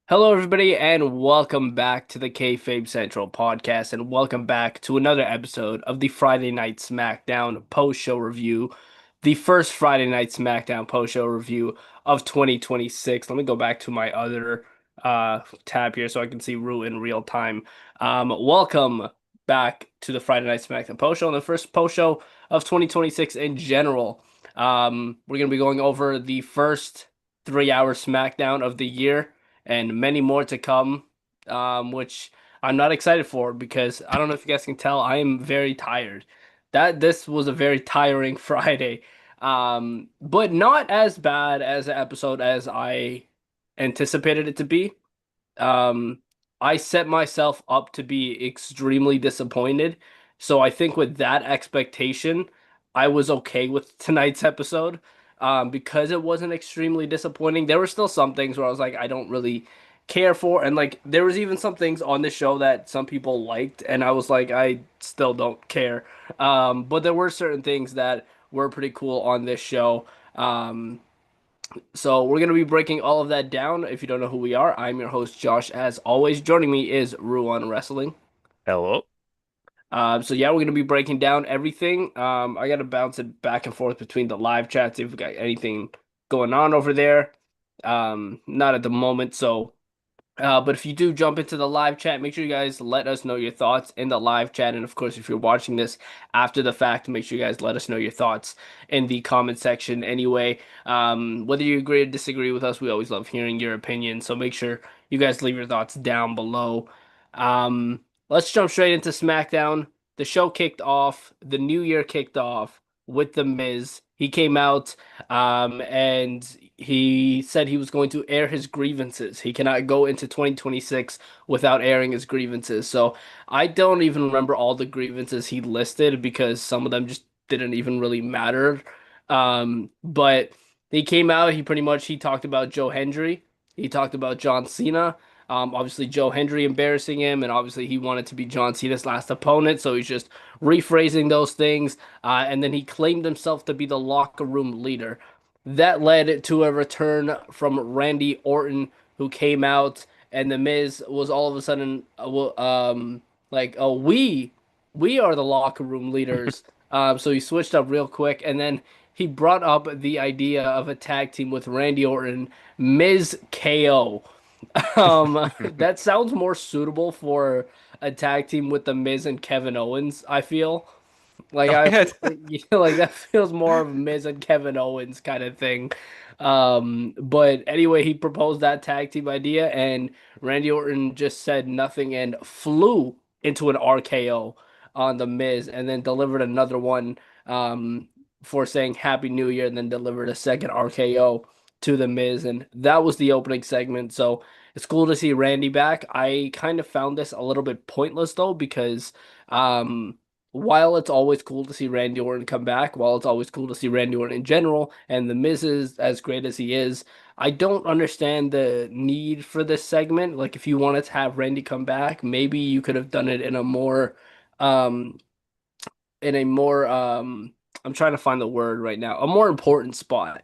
Hello, everybody, and welcome back to the Kayfabe Central podcast, and welcome back to another episode of the Friday Night SmackDown post-show review, the first Friday Night SmackDown post-show review of 2026. Let me go back to my other tab here so I can see Rue in real time. Welcome back to the Friday Night SmackDown post-show, and the first post-show of 2026 in general. We're going to be going over the first 3 hour SmackDown of the year and many more to come, which I'm not excited for because I don't know if you guys can tell, I am very tired. This was a very tiring Friday, but not as bad as an episode as I anticipated it to be. Um, I set myself up to be extremely disappointed. So I think with that expectation, I was okay with tonight's episode. Because it wasn't extremely disappointing. There were still some things where I was like, I don't really care for, and like there was even some things on this show that some people liked, and I was like, I still don't care. But there were certain things that were pretty cool on this show. So we're gonna be breaking all of that down. If you don't know who we are, I'm your host Josh. As always, joining me is Ruan Wrestling. Hello. So yeah, we're gonna be breaking down everything. I gotta bounce it back and forth between the live chats if we got anything going on over there. Not at the moment, so but if you do jump into the live chat, make sure you guys let us know your thoughts in the live chat. And of course, if you're watching this after the fact, make sure you guys let us know your thoughts in the comment section anyway. Whether you agree or disagree with us, we always love hearing your opinion. So make sure you guys leave your thoughts down below. Let's jump straight into SmackDown. The show kicked off, the new year kicked off with The Miz. He came out and he said he was going to air his grievances. He cannot go into 2026 without airing his grievances. So I don't even remember all the grievances he listed because some of them just didn't even really matter. But he came out, he talked about Joe Hendry, he talked about John Cena. Obviously Joe Hendry embarrassing him, and obviously he wanted to be John Cena's last opponent, so he's just rephrasing those things. And then he claimed himself to be the locker room leader. That led to a return from Randy Orton, who came out, and The Miz was all of a sudden, like, oh, we are the locker room leaders. So he switched up real quick, and then he brought up the idea of a tag team with Randy Orton, Miz KO. That sounds more suitable for a tag team with The Miz and Kevin Owens, I feel. Like Oh I yeah. feel like that feels more of a Miz and Kevin Owens kind of thing. But anyway, he proposed that tag team idea, and Randy Orton just said nothing and flew into an RKO on the Miz, and then delivered another one for saying Happy New Year, and then delivered a second RKO to the Miz, and that was the opening segment. So it's cool to see Randy back. I kind of found this a little bit pointless though because. While it's always cool to see Randy Orton come back, while it's always cool to see Randy Orton in general, and The Miz is as great as he is, I don't understand the need for this segment. Like, if you wanted to have Randy come back, maybe you could have done it um, in a more, I'm trying to find the word right now, a more important spot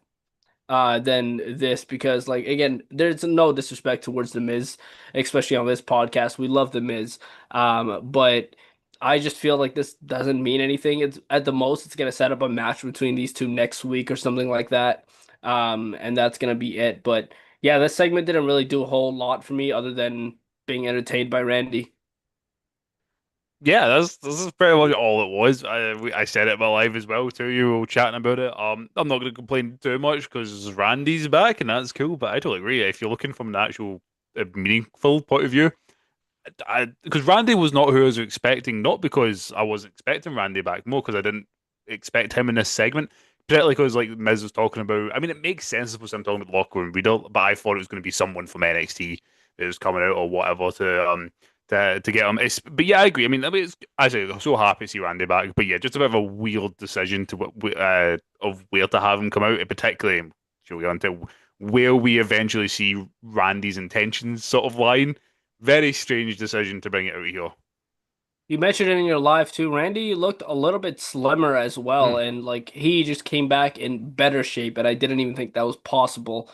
than this because like again there's no disrespect towards the Miz, especially on this podcast. We love the Miz, but I just feel like this doesn't mean anything. It's at the most it's gonna set up a match between these two next week or something like that, and that's gonna be it. But yeah, this segment didn't really do a whole lot for me other than being entertained by Randy. Yeah, this is pretty much all it was. I said it in my live as well too. You were chatting about it. I'm not going to complain too much because Randy's back and that's cool. But I totally agree. If you're looking from an actual meaningful point of view, I because Randy was not who I was expecting. Not because I wasn't expecting Randy back, more because I didn't expect him in this segment. Particularly because like Miz was talking about. I mean, it makes sense supposed I'm talking about the locker room leader, but I thought it was going to be someone from NXT that was coming out or whatever to get him. But yeah, I agree. I mean, it's, I say I'm so happy to see Randy back. But yeah, just a bit of a weird decision of where to have him come out, and particularly should we go into where we eventually see Randy's intentions sort of line. Very strange decision to bring it out here. You mentioned it in your live too. Randy looked a little bit slimmer as well, Hmm. and like he just came back in better shape, and I didn't even think that was possible.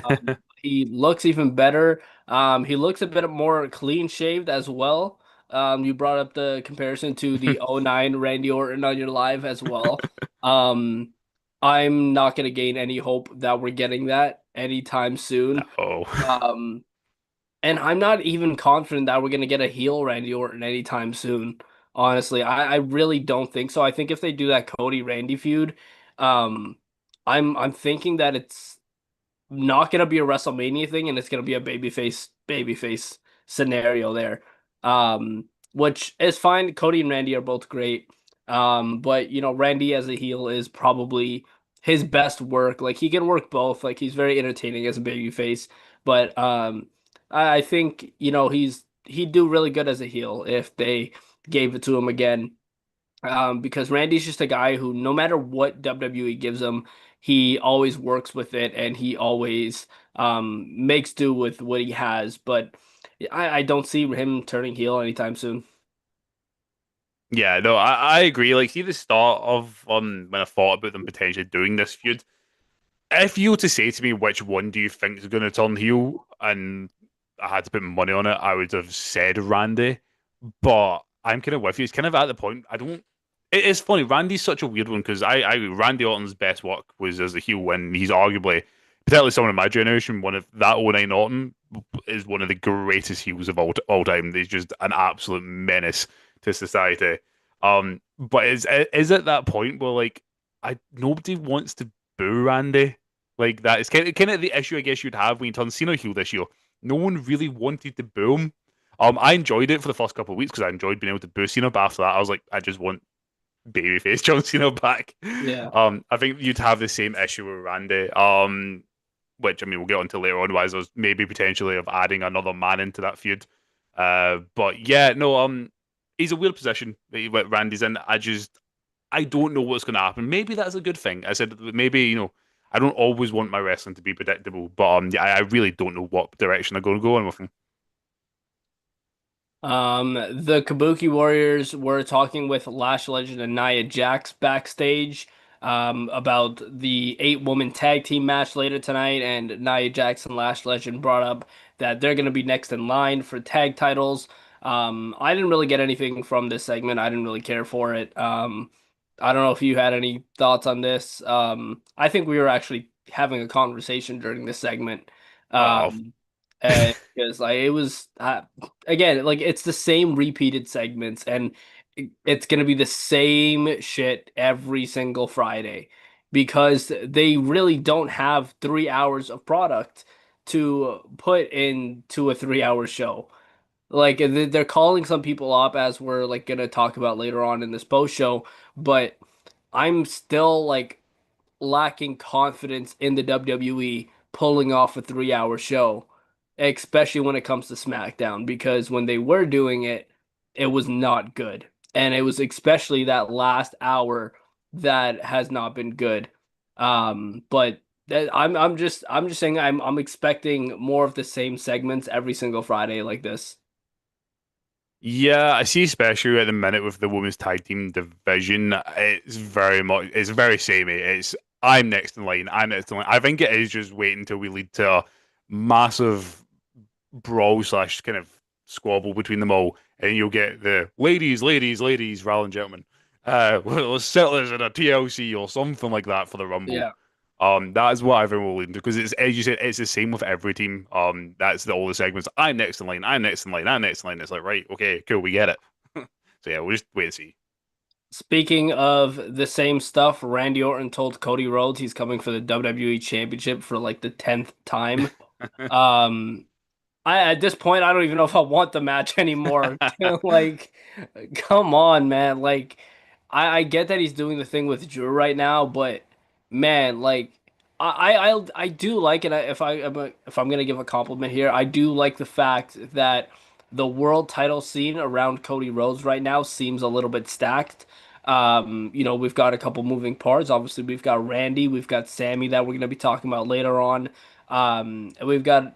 Um, He looks even better. He looks a bit more clean shaved as well. You brought up the comparison to the '09 Randy Orton on your live as well. Um, I'm not gonna gain any hope that we're getting that anytime soon. Oh. Um, and I'm not even confident that we're gonna get a heel Randy Orton anytime soon. Honestly, I really don't think so. I think if they do that Cody Randy feud, um, I'm thinking that it's not gonna be a WrestleMania thing, and it's gonna be a babyface scenario there. Which is fine. Cody and Randy are both great. But Randy as a heel is probably his best work. Like he can work both. Like he's very entertaining as a babyface. But I think he'd do really good as a heel if they gave it to him again. Because Randy's just a guy who, no matter what WWE gives him, he always works with it and he always makes do with what he has. But I don't see him turning heel anytime soon. Yeah, no, I agree. Like, see the start of when I thought about them potentially doing this feud. If you were to say to me which one do you think is going to turn heel, and I had to put money on it, I would have said Randy. But I'm kind of with you. It's kind of at the point. I don't. It's funny. Randy's such a weird one because I Randy Orton's best work was as a heel when he's arguably, particularly someone in my generation, one of that '09 Orton is one of the greatest heels of all time. He's just an absolute menace to society. But is at that point where like I nobody wants to boo Randy like that. It's kind of the issue I guess you'd have when you turn Cena heel this year. No one really wanted to boo him. I enjoyed it for the first couple of weeks because I enjoyed being able to boo Cena, but after that, I was like, I just want babyface John Cena back. Yeah. I think you'd have the same issue with Randy. Which I mean, we'll get onto later on. Why there's maybe potentially of adding another man into that feud. But yeah, no, he's a weird position that Randy's in. I don't know what's going to happen. Maybe that's a good thing. I said maybe I don't always want my wrestling to be predictable, but yeah, I really don't know what direction they're going to go in with him. The Kabuki Warriors were talking with Lash Legend and Nia Jax backstage about the 8-woman tag team match later tonight, and Nia Jax and Lash Legend brought up that they're going to be next in line for tag titles. I didn't really get anything from this segment. I didn't really care for it. I don't know if you had any thoughts on this. I think we were actually having a conversation during this segment. Oh, Um, and because like it was again, like it's the same repeated segments, and it's gonna be the same shit every single Friday because they really don't have 3 hours of product to put into a 3 hour show. Like they're calling some people up as we're like gonna talk about later on in this post show, but I'm still like lacking confidence in the WWE pulling off a 3 hour show, especially when it comes to SmackDown, because when they were doing it, it was not good. And it was especially that last hour that has not been good. But I'm just saying I'm expecting more of the same segments every single Friday like this. yeah, I see, especially at the minute with the women's tag team division, it's very samey. It's I'm next in line, I'm next in line. I think it is just waiting until we lead to a massive brawl slash kind of squabble between them all, and you'll get the ladies, ladies, ladies, rather than gentlemen. Let's settle this in a TLC or something like that for the Rumble. Yeah. That is what everyone will lead into because it's as you said, it's the same with every team. All the segments. I'm next in line. I'm next in line. I'm next in line. It's like right, okay, cool, we get it. So yeah, we'll just wait and see. Speaking of the same stuff, Randy Orton told Cody Rhodes he's coming for the WWE Championship for like the 10th time. Um, I at this point I don't even know if I want the match anymore. Like, come on, man. Like, I get that he's doing the thing with Drew right now, but man, like, I do like it. If I'm gonna give a compliment here, I do like the fact that the world title scene around Cody Rhodes right now seems a little bit stacked. We've got a couple moving parts. Obviously, we've got Randy, we've got Sammy that we're gonna be talking about later on. And we've got,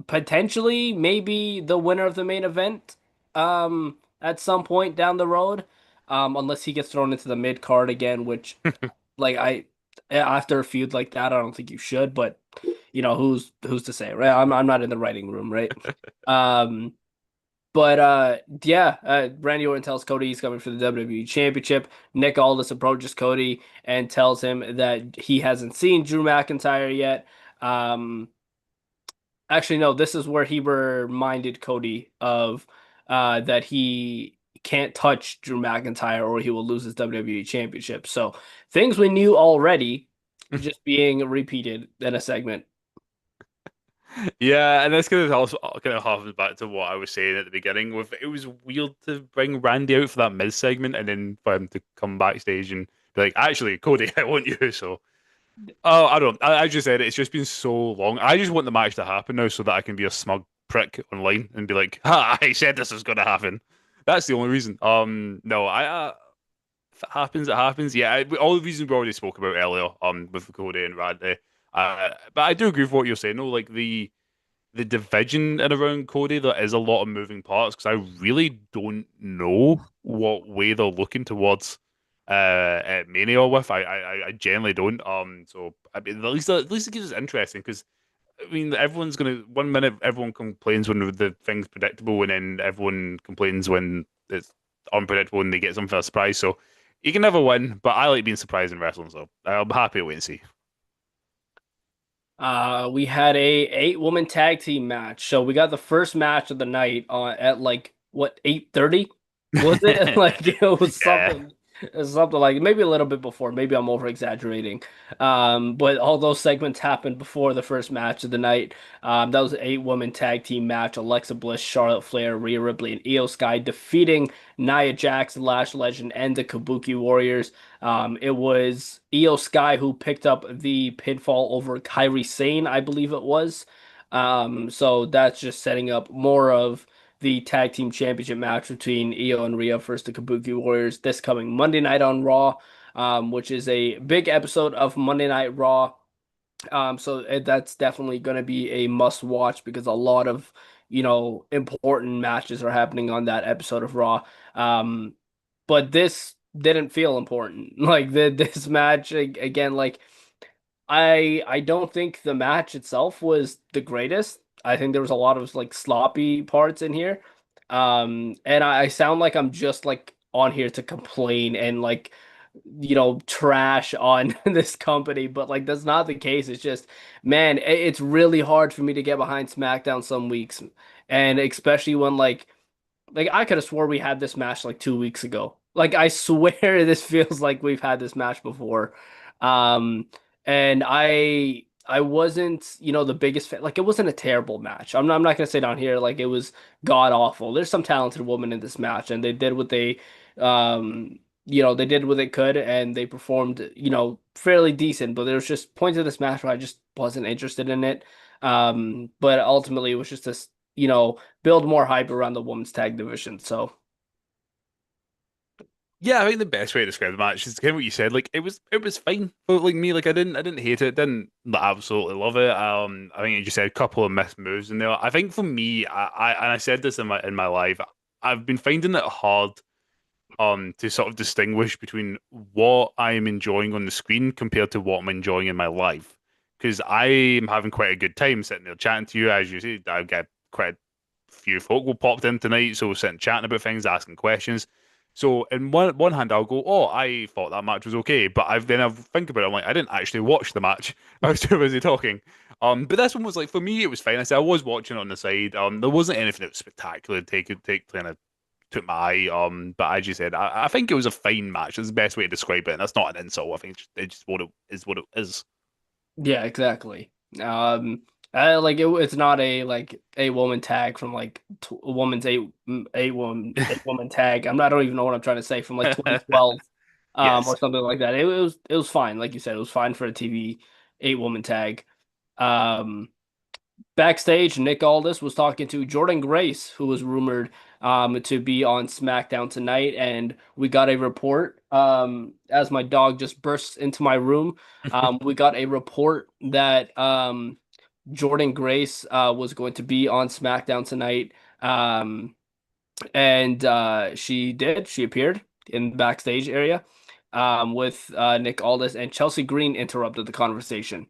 potentially maybe the winner of the main event at some point down the road, unless he gets thrown into the mid card again, which like I after a feud like that I don't think you should, but who's to say, right? I'm not in the writing room, right? Um, but yeah, Randy Orton tells Cody he's coming for the WWE Championship. Nick Aldis approaches Cody and tells him that he hasn't seen Drew McIntyre yet. Um, Actually, no, this is where he reminded Cody of that he can't touch Drew McIntyre or he will lose his WWE Championship. So things we knew already just being repeated in a segment. Yeah, and this kind of also kind of harkens back to what I was saying at the beginning. With it was weird to bring Randy out for that mid segment and then for him to come backstage and be like, "Actually, Cody, I want you." So, oh, I don't. I just said it. It's just been so long. I just want the match to happen now so that I can be a smug prick online and be like, "Ha! I said this was going to happen." That's the only reason. No, if it happens, it happens. Yeah, all the reasons we already spoke about earlier. With Cody and Randy. But I do agree with what you're saying. No, like the division in around Cody, there is a lot of moving parts because I really don't know what way they're looking towards at Mania with. I generally don't. So I mean, at least it gives us interesting because I mean, everyone's gonna one minute everyone complains when the thing's predictable, and then everyone complains when it's unpredictable and they get something for a surprise. So you can never win, but I like being surprised in wrestling, so I'm happy to wait and see. We had a 8-woman tag team match. So we got the first match of the night at like what 8:30 was it? Like it was Yeah. something. It was something like maybe a little bit before. Maybe I'm over exaggerating. But all those segments happened before the first match of the night. That was an 8-woman tag team match. Alexa Bliss, Charlotte Flair, Rhea Ripley, and Io Sky defeating Nia Jax, Lash Legend, and the Kabuki Warriors. It was Io Sky who picked up the pinfall over Kairi Sane, I believe it was. So that's just setting up more of the tag team championship match between Io and Rhea versus the Kabuki Warriors this coming Monday night on Raw, which is a big episode of Monday Night Raw. That's definitely going to be a must watch because a lot of, important matches are happening on that episode of Raw. But this didn't feel important. Like this match again, like I don't think the match itself was the greatest. I think there was a lot of like sloppy parts in here. And I sound like I'm just like on here to complain and like trash on this company, but like that's not the case. It's just, man, it's really hard for me to get behind SmackDown some weeks, and especially when like I could have swore we had this match like 2 weeks ago. Like I swear this feels like we've had this match before. Um, and I wasn't, the biggest fan. Like it wasn't a terrible match. I'm not gonna say down here like it was god awful. There's some talented women in this match, and they did what they did what they could, and they performed, fairly decent. But there was just points of this match where I just wasn't interested in it. But ultimately it was just this, build more hype around the women's tag division. So Yeah, I think the best way to describe the match is kind of what you said. Like it was fine. But like me, like I didn't hate it. Didn't like, absolutely love it. I think you just said a couple of missed moves in there. I think for me, and I said this in my live, I've been finding it hard to sort of distinguish between what I'm enjoying on the screen compared to what I'm enjoying in my life. Because I'm having quite a good time sitting there chatting to you, as you see. I've got quite a few folk who popped in tonight, so we're sitting chatting about things, asking questions. So in one hand, I'll go, "Oh, I thought that match was okay," but I think about it, I'm like, I didn't actually watch the match. I was too busy talking. But this one was like for me, it was fine. I said I was watching it on the side. There wasn't anything that was spectacular to take kind of took my eye. But as you said, I think it was a fine match. That's the best way to describe it, and that's not an insult. I think it's just what it is. What it is. yeah, exactly. Like it's not a like a woman tag from like a woman's eight woman tag. I don't even know what I'm trying to say from like 2012, Yes. or something like that. It was fine, like you said, it was fine for a TV 8-woman tag. Um, Backstage, Nick Aldis was talking to Jordynne Grace, who was rumored to be on SmackDown tonight, and we got a report. As my dog just bursts into my room, we got a report that Jordynne Grace was going to be on SmackDown tonight, and she did. She appeared in the backstage area with Nick Aldis, and Chelsea Green interrupted the conversation.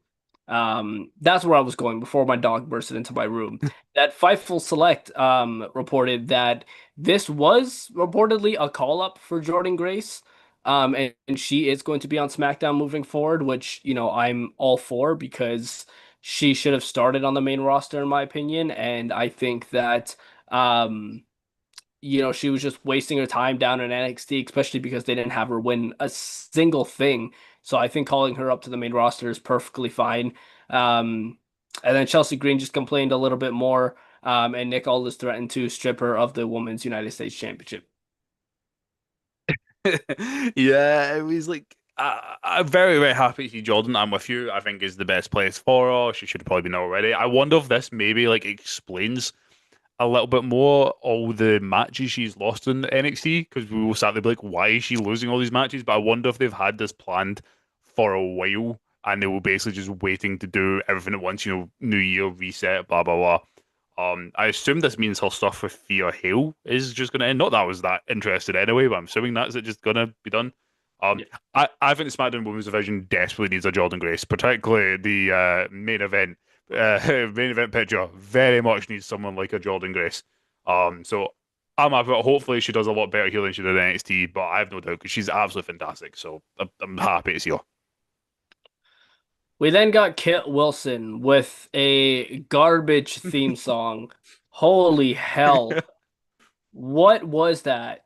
That's where I was going before my dog bursted into my room. That Fightful Select reported that this was reportedly a call up for Jordynne Grace. And she is going to be on SmackDown moving forward, which, I'm all for because she should have started on the main roster, in my opinion. And I think that she was just wasting her time down in NXT, especially because they didn't have her win a single thing. So I think calling her up to the main roster is perfectly fine. Um, and then Chelsea Green just complained a little bit more, and Nick Aldis threatened to strip her of the Women's United States Championship. Yeah, it was like I'm very, very happy to see Jordan. I'm with you. I think is the best place for her. She should have probably been already. I wonder if this maybe like explains a little bit more all the matches she's lost in NXT because we will start to be like, why is she losing all these matches? But I wonder if they've had this planned for a while and they were basically just waiting to do everything at once, new year, reset, blah blah blah. I assume this means her stuff with Thea Hale is just going to end. Not that I was that interested anyway, but I'm assuming that's it just going to be done. Um, Yeah. I think the SmackDown Women's Division desperately needs a Jordynne Grace, particularly the main event. Main event picture very much needs someone like a Jordynne Grace. So I'm happy. Hopefully, she does a lot better here than she did in NXT, but I have no doubt because she's absolutely fantastic. So I'm happy to see her. We then got Kit Wilson with a garbage theme song. Holy hell. What was that?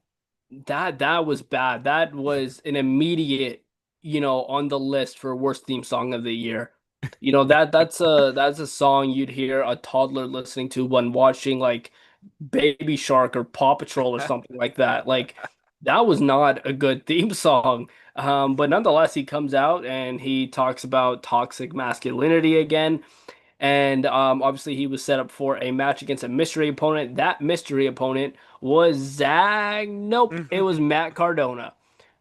That was bad. That was an immediate, on the list for worst theme song of the year. That's a song you'd hear a toddler listening to when watching like Baby Shark or Paw Patrol or something like that. Like that was not a good theme song. But nonetheless, he comes out and he talks about toxic masculinity again. And obviously, he was set up for a match against a mystery opponent. That mystery opponent was Zag. Nope, it was Matt Cardona.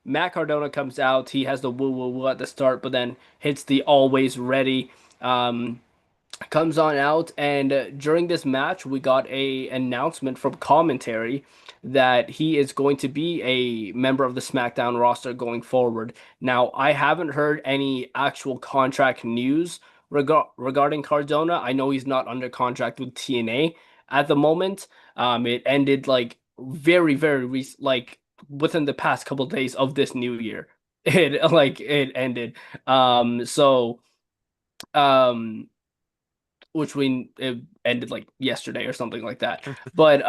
Matt Cardona comes out. He has the woo woo woo at the start, but then hits the always ready. Um, Comes on out, and during this match, we got a announcement from commentary that he is going to be a member of the SmackDown roster going forward. Now, I haven't heard any actual contract news regarding Cardona. I know he's not under contract with TNA at the moment. It ended like very, very like within the past couple days of this new year. It ended. So. Um, which it ended like yesterday or something like that. But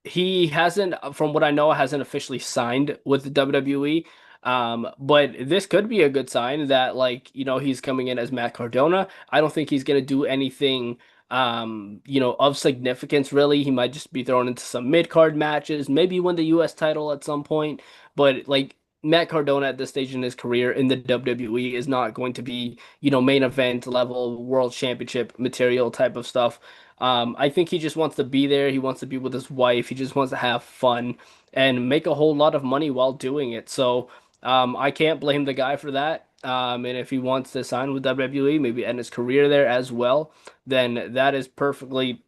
he hasn't, from what I know, hasn't officially signed with the WWE. But this could be a good sign that he's coming in as Matt Cardona. I don't think he's gonna do anything of significance really. He might just be thrown into some mid-card matches, maybe win the US title at some point. But like Matt Cardona at this stage in his career in the WWE is not going to be, main event level world championship material type of stuff. I think he just wants to be there. He wants to be with his wife. He just wants to have fun and make a whole lot of money while doing it. So I can't blame the guy for that. And if he wants to sign with WWE, maybe end his career there as well, then that's perfectly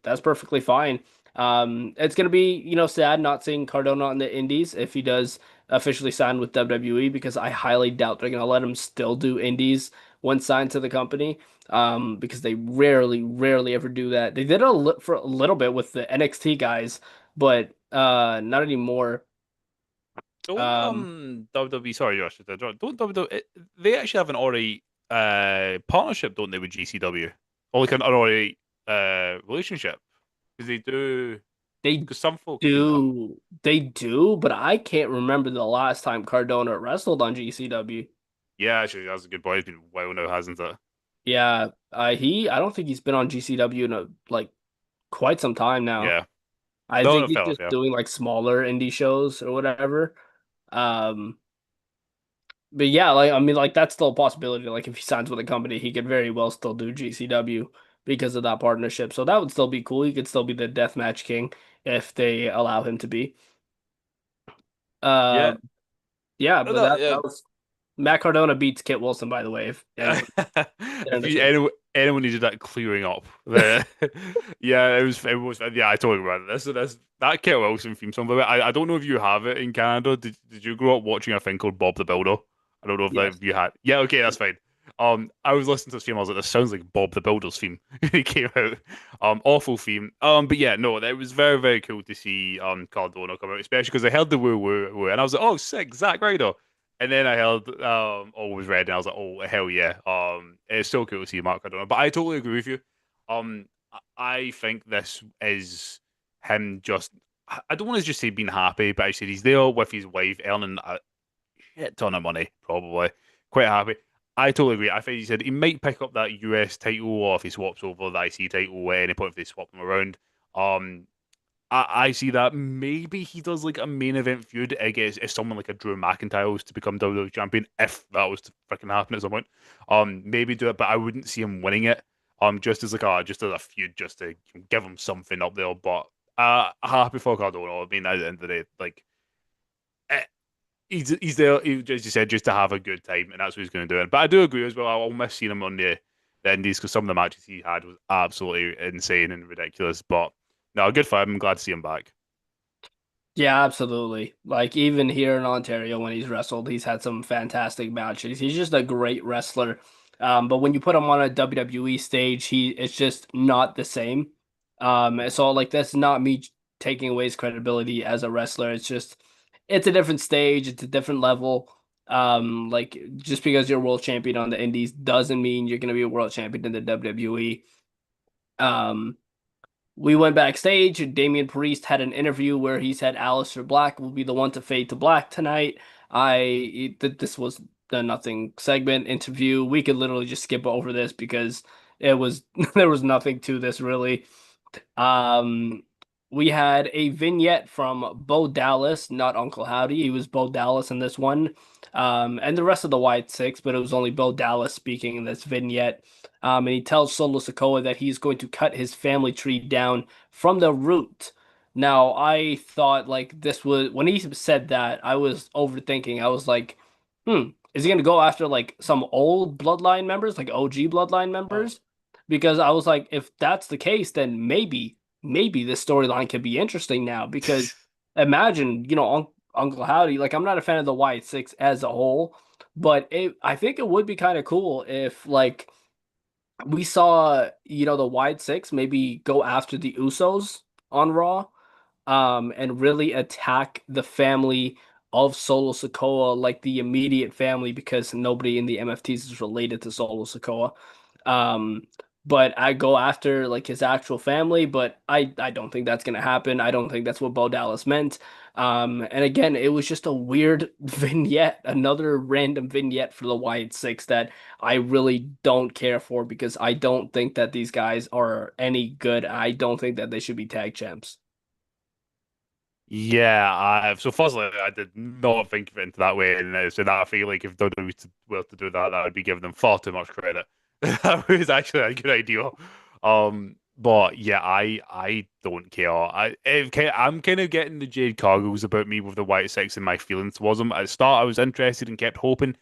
fine. It's gonna be, sad not seeing Cardona on the Indies if he does officially sign with WWE because I highly doubt they're gonna let him still do Indies once signed to the company because they rarely, rarely ever do that. They did it for a little bit with the NXT guys, but not anymore. Don't Um, WWE, sorry, Josh, don't WWE, they actually have an already partnership, don't they, with GCW? Or like an already relationship? Because they do, they because some folks do that. they do, but I can't remember the last time Cardona wrestled on GCW. Yeah, actually, that's a good point. It's been a while now, hasn't it? Yeah, I don't think he's been on GCW in quite some time now. Yeah. I No, think no, he's fair enough, just yeah. doing like smaller indie shows or whatever. Um, but yeah, like I mean, like that's still a possibility. Like if he signs with a company, he could very well still do GCW because of that partnership. So that would still be cool. He could still be the deathmatch king if they allow him to be. Yeah. Um, yeah, No, but no, that yeah. that was Matt Cardona beats Kit Wilson, by the way, if anyone didn't If you understand. anyone needed that clearing up, the yeah, it was yeah, I totally remember this that Kit Wilson theme song. But I don't know if you have it in Canada. Did you grow up watching a thing called Bob the Builder? I don't know if Yes. you had. Yeah, okay, that's fine. I was listening to this theme. I was like, this sounds like Bob the Builder's theme. He came out. Awful theme. But yeah, no, it was very, very cool to see Cardona come out, especially because I heard the woo woo woo, and I was like, oh, sick, Zack Ryder. And then I heard all was red, and I was like, oh hell yeah. It's so cool to see Mark Cardona. But I totally agree with you. I think this is him just. I don't want to just say being happy, but I said he's there with his wife, earning a shit ton of money, probably quite happy. I totally agree. I think he said he might pick up that US title, or if he swaps over the IC title at any point if they swap them around. Um, I see that maybe he does like a main event feud against if someone like a Drew McIntyre was to become WWE champion, if that was to freaking happen at some point. Maybe do it, but I wouldn't see him winning it. Just as like just as a feud, just to give him something up there. But happy for Cardona. I mean, at the end of the day, like eh, he's there, as you said, just to have a good time, and that's what he's going to do. But I do agree as well. I'll miss seeing him on the Indies because some of the matches he had was absolutely insane and ridiculous. But no, good for him. I'm glad to see him back. Yeah, absolutely. Like even here in Ontario, when he's wrestled, he's had some fantastic matches. He's just a great wrestler. But when you put him on a WWE stage, it's just not the same. So like that's not me taking away his credibility as a wrestler. It's a different stage, it's a different level. Like just because you're world champion on the Indies doesn't mean you're gonna be a world champion in the WWE. Um, we went backstage, and Damian Priest had an interview where he said Aleister Black will be the one to fade to black tonight. This was the nothing segment interview. We could literally just skip over this because it was there was nothing to this really. Um, we had a vignette from Bo Dallas, not Uncle Howdy. He was Bo Dallas in this one. And the rest of the White Six, but it was only Bo Dallas speaking in this vignette. And he tells Solo Sikoa that he's going to cut his family tree down from the root. Now, I thought like this was when he said that, I was overthinking. I was like, is he going to go after like some old bloodline members, like OG bloodline Oh. members? Because I was like, if that's the case, then maybe this storyline could be interesting now. Because imagine, Uncle Howdy. Like, I'm not a fan of the White Six as a whole, but I think it would be kind of cool if like we saw, the White Six maybe go after the Usos on Raw, and really attack the family of Solo Sikoa, like the immediate family, because nobody in the MFTs is related to Solo Sikoa. Um, but I go after like his actual family, but I don't think that's gonna happen. I don't think that's what Bo Dallas meant. And again, it was just a weird vignette, another random vignette for the Wyatt Six that I really don't care for because I don't think that these guys are any good. I don't think that they should be tag champs. Yeah, so firstly, I did not think of it into that way, and so that I feel like if WWE were to do that, that would be giving them far too much credit. That was actually a good idea. But yeah, I don't care. I'm kind of getting the Jade Cargills about me with the White Six and my feelings towards them. At the start, I was interested and kept hoping.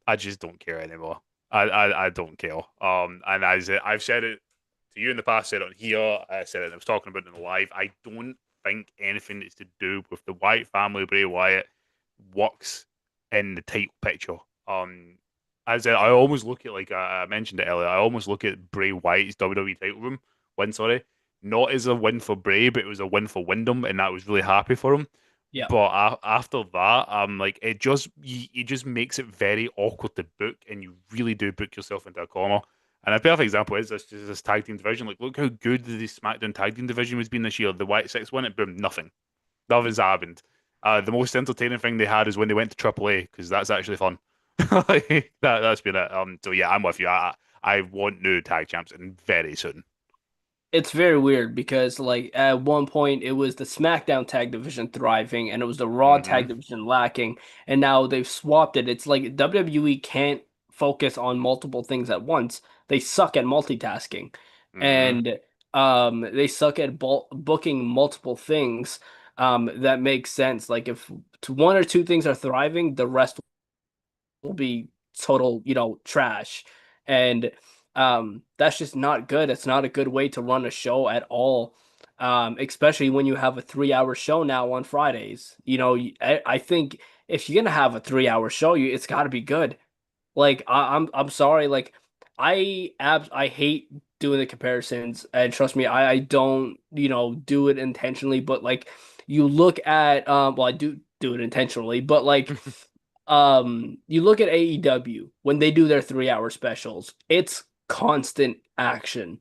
I just don't care anymore. I don't care. And as I've said it to you in the past, said it on here, I said it, I was talking about it in the live. I don't think anything that's to do with the Wyatt family, Bray Wyatt, works in the title picture. As I almost look at, like I mentioned it earlier, I almost look at Bray Wyatt's WWE title win, sorry, not as a win for Bray, but it was a win for Wyndham, and that was really happy for him. Yeah. But after that, like it just makes it very awkward to book, and you really do book yourself into a corner. And a perfect example is this tag team division. Like, look how good the SmackDown tag team division was been this year. The White Six won it, boom, nothing. Nothing's happened. The most entertaining thing they had is when they went to AAA because that's actually fun. Like, that's been it. So yeah, I'm with you. I want new tag champs and very soon. It's very weird because like at one point it was the SmackDown tag division thriving and it was the Raw Hmm. tag division lacking, and now they've swapped it. It's like WWE can't focus on multiple things at once. They suck at multitasking, Hmm. and they suck at booking multiple things. That makes sense. Like if one or two things are thriving, the rest will be total, trash. And that's just not good. It's not a good way to run a show at all. Especially when you have a 3 hour show now on Fridays. I think if you're gonna have a 3 hour show, it's got to be good. Like I'm sorry. Like I hate doing the comparisons, and trust me, I don't do it intentionally. But like you look at well, I do it intentionally, but like you look at AEW when they do their 3 hour specials, it's constant action,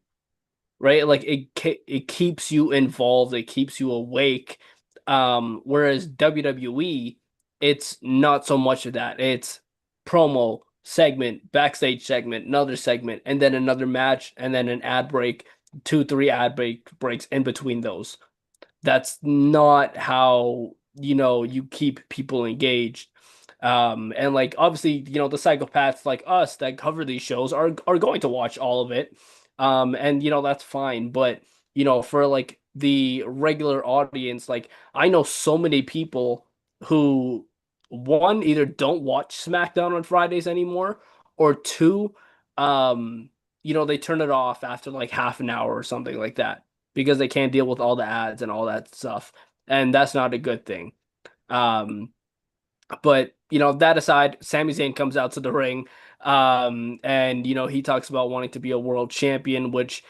right? Like it keeps you involved, it keeps you awake. Whereas WWE, it's not so much of that. It's promo segment, backstage segment, another segment, and then another match, and then an ad break, two, three breaks in between those. That's not how, you keep people engaged. And like obviously, the psychopaths like us that cover these shows are going to watch all of it. And that's fine. But for like the regular audience, like I know so many people who one either don't watch SmackDown on Fridays anymore, or two, they turn it off after like half an hour or something like that because they can't deal with all the ads and all that stuff. And that's not a good thing. Um, but that aside, Sami Zayn comes out to the ring, and he talks about wanting to be a world champion, which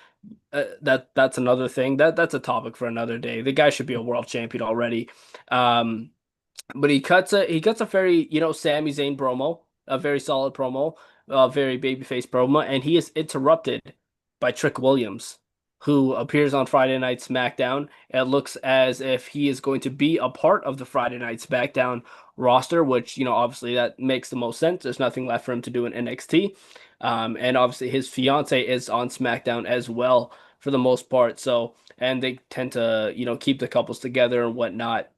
that's another thing that's a topic for another day. The guy should be a world champion already. Um, but he cuts a very Sami Zayn promo, a very solid promo, a very babyface promo, and he is interrupted by Trick Williams, who appears on Friday Night SmackDown. It looks as if he is going to be a part of the Friday Night SmackDown roster, which obviously that makes the most sense. There's nothing left for him to do in NXT, and obviously his fiance is on SmackDown as well for the most part. So and they tend to keep the couples together and whatnot.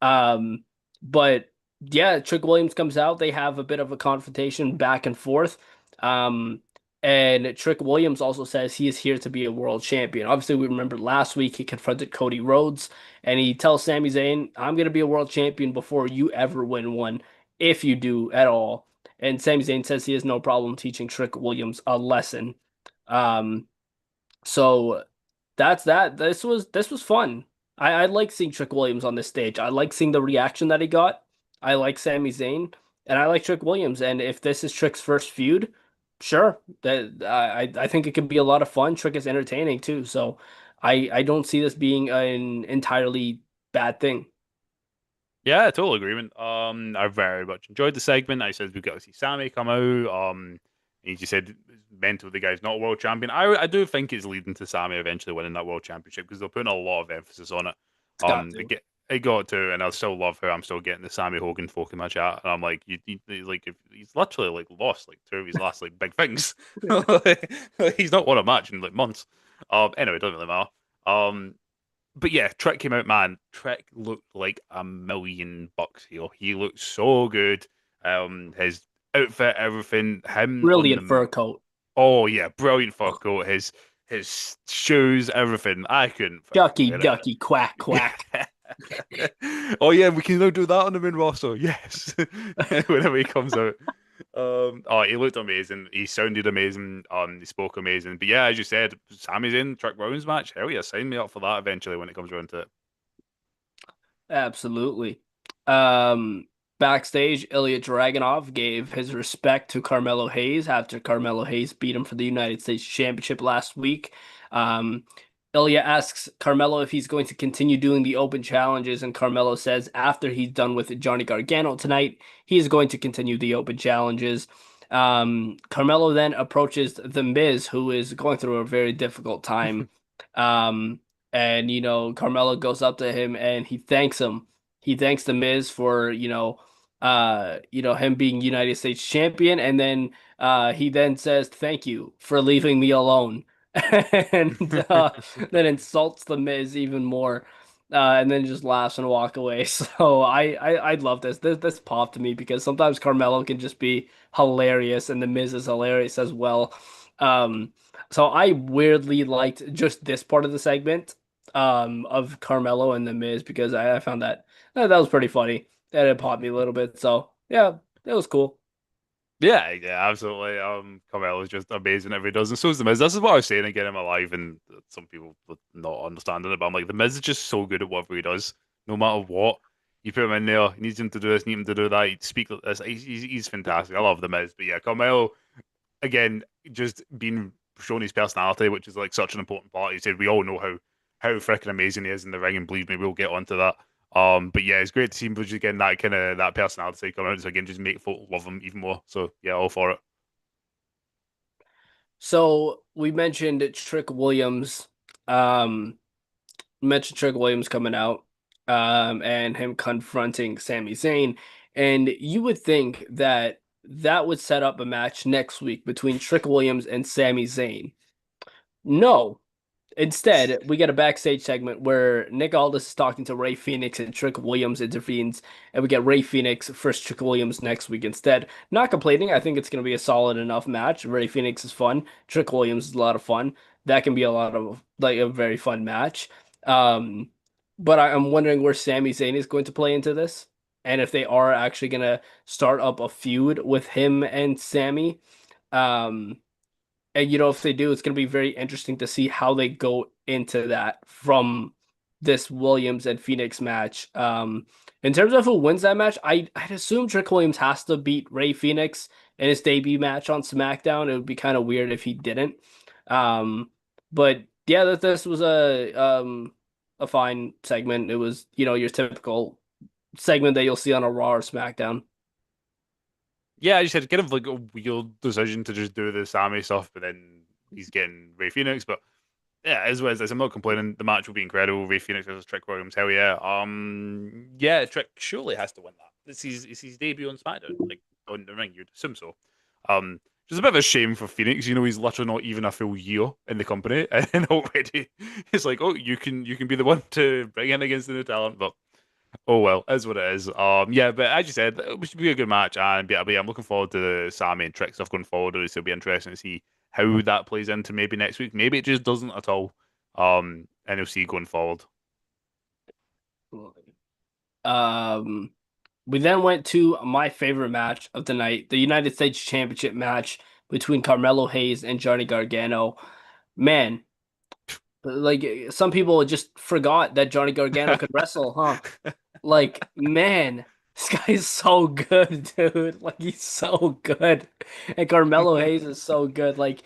Um, but yeah, Trick Williams comes out. They have a bit of a confrontation back and forth. Um, and Trick Williams also says he is here to be a world champion. Obviously, we remember last week he confronted Cody Rhodes, and he tells Sami Zayn, "I'm going to be a world champion before you ever win one, if you do at all." And Sami Zayn says he has no problem teaching Trick Williams a lesson. Um, so that's that. This was fun. I like seeing Trick Williams on this stage. I like seeing the reaction that he got. I like Sami Zayn, and I like Trick Williams. And if this is Trick's first feud, sure. That I think it could be a lot of fun. Trick is entertaining too, so I don't see this being an entirely bad thing. Yeah, total agreement. I very much enjoyed the segment. I said we got to see Sammy come out. He just said it's mental the guy's not a world champion. I do think it's leading to Sammy eventually winning that world championship because they're putting a lot of emphasis on it. It's got to. It got to, and I still love how I'm still getting the Sammy Hogan folk in my chat, and I'm like, like if he's literally like lost like two of his last like big things. He's not won a match in like months. Anyway, it doesn't really matter. But yeah, Trick came out, man. Trick looked like $1 million here. He looked so good. His outfit, everything, him on Brilliant the fur coat. oh yeah, brilliant fur coat. His shoes, everything. I couldn't fucking Ducky, wait it. ducky, quack, quack. Oh yeah, we can now do that on the main roster. Yes, whenever he comes out. Oh, he looked amazing. He sounded amazing. He spoke amazing. But yeah, as you said, Sami's in Trick Williams match. Hell yeah, sign me up for that eventually when it comes around to it. Absolutely. Um, Backstage, Ilya Dragunov gave his respect to Carmelo Hayes after Carmelo Hayes beat him for the United States Championship last week. Um, Ilya asks Carmelo if he's going to continue doing the open challenges, and Carmelo says after he's done with Johnny Gargano tonight, he is going to continue the open challenges. Carmelo then approaches The Miz, who is going through a very difficult time. Um, and Carmelo goes up to him and he thanks him. He thanks the Miz for him being United States champion, and then he then says thank you for leaving me alone, and then insults the Miz even more. And then just laughs and walk away. So I love this. This popped me because sometimes Carmelo can just be hilarious and the Miz is hilarious as well. So I weirdly liked just this part of the segment of Carmelo and the Miz because I found that was pretty funny. And it popped me a little bit. So yeah, it was cool. Yeah, yeah, absolutely. Carmelo's just amazing if he does, and so is the Miz. This is what I was saying again in my live, and some people would not understanding it, but I'm like, the Miz is just so good at whatever he does, no matter what. You put him in there. He needs him to do this, need him to do that. He'd speak like this. He's fantastic. I love the Miz. But yeah, Carmelo again, just being shown his personality, which is like such an important part. He said we all know how freaking amazing he is in the ring, and believe me, we'll get onto that. But yeah, it's great to see him just again that kind of that personality come out. So again, just make folk love him even more. So yeah, all for it. So we mentioned Trick Williams. Um, mentioned Trick Williams coming out, and him confronting Sami Zayn, and you would think that that would set up a match next week between Trick Williams and Sami Zayn. No, instead, we get a backstage segment where Nick Aldis is talking to Ray Phoenix and Trick Williams intervenes, and we get Ray Phoenix versus Trick Williams next week instead. Not complaining. I think it's going to be a solid enough match. Ray Phoenix is fun. Trick Williams is a lot of fun. That can be a lot of like a very fun match. Um, but I'm wondering where Sami Zayn is going to play into this, and if they are actually going to start up a feud with him and Sammy. Um, and if they do, it's going to be very interesting to see how they go into that from this Williams and Phoenix match. In terms of who wins that match, I'd assume Trick Williams has to beat Ray Phoenix in his debut match on SmackDown. It would be kind of weird if he didn't. Um, but yeah, this was a fine segment. It was, your typical segment that you'll see on a Raw or SmackDown. Yeah, I just had kind of like a weird decision to just do the Sammy stuff, but then he's getting Ray Phoenix. But yeah, as well as this, I'm not complaining. The match will be incredible. Ray Phoenix versus Trick Williams, hell yeah. Yeah, Trick surely has to win that. It's his debut on SmackDown, like on the ring. You'd assume so. Just a bit of a shame for Phoenix. He's literally not even a full year in the company, and already it's like, oh, you can be the one to bring in against the new talent, but. Oh well, is what it is. Yeah, but as you said, it should be a good match, and yeah, I'm looking forward to the Sammy and Trick stuff going forward. It'll be interesting to see how that plays into maybe next week. Maybe it just doesn't at all. And you'll see going forward. Um, we then went to my favorite match of the night, the United States Championship match between Carmelo Hayes and Johnny Gargano. Man, like some people just forgot that Johnny Gargano could wrestle, huh? Like, man, this guy is so good, dude. Like, he's so good. And Carmelo Hayes is so good. Like,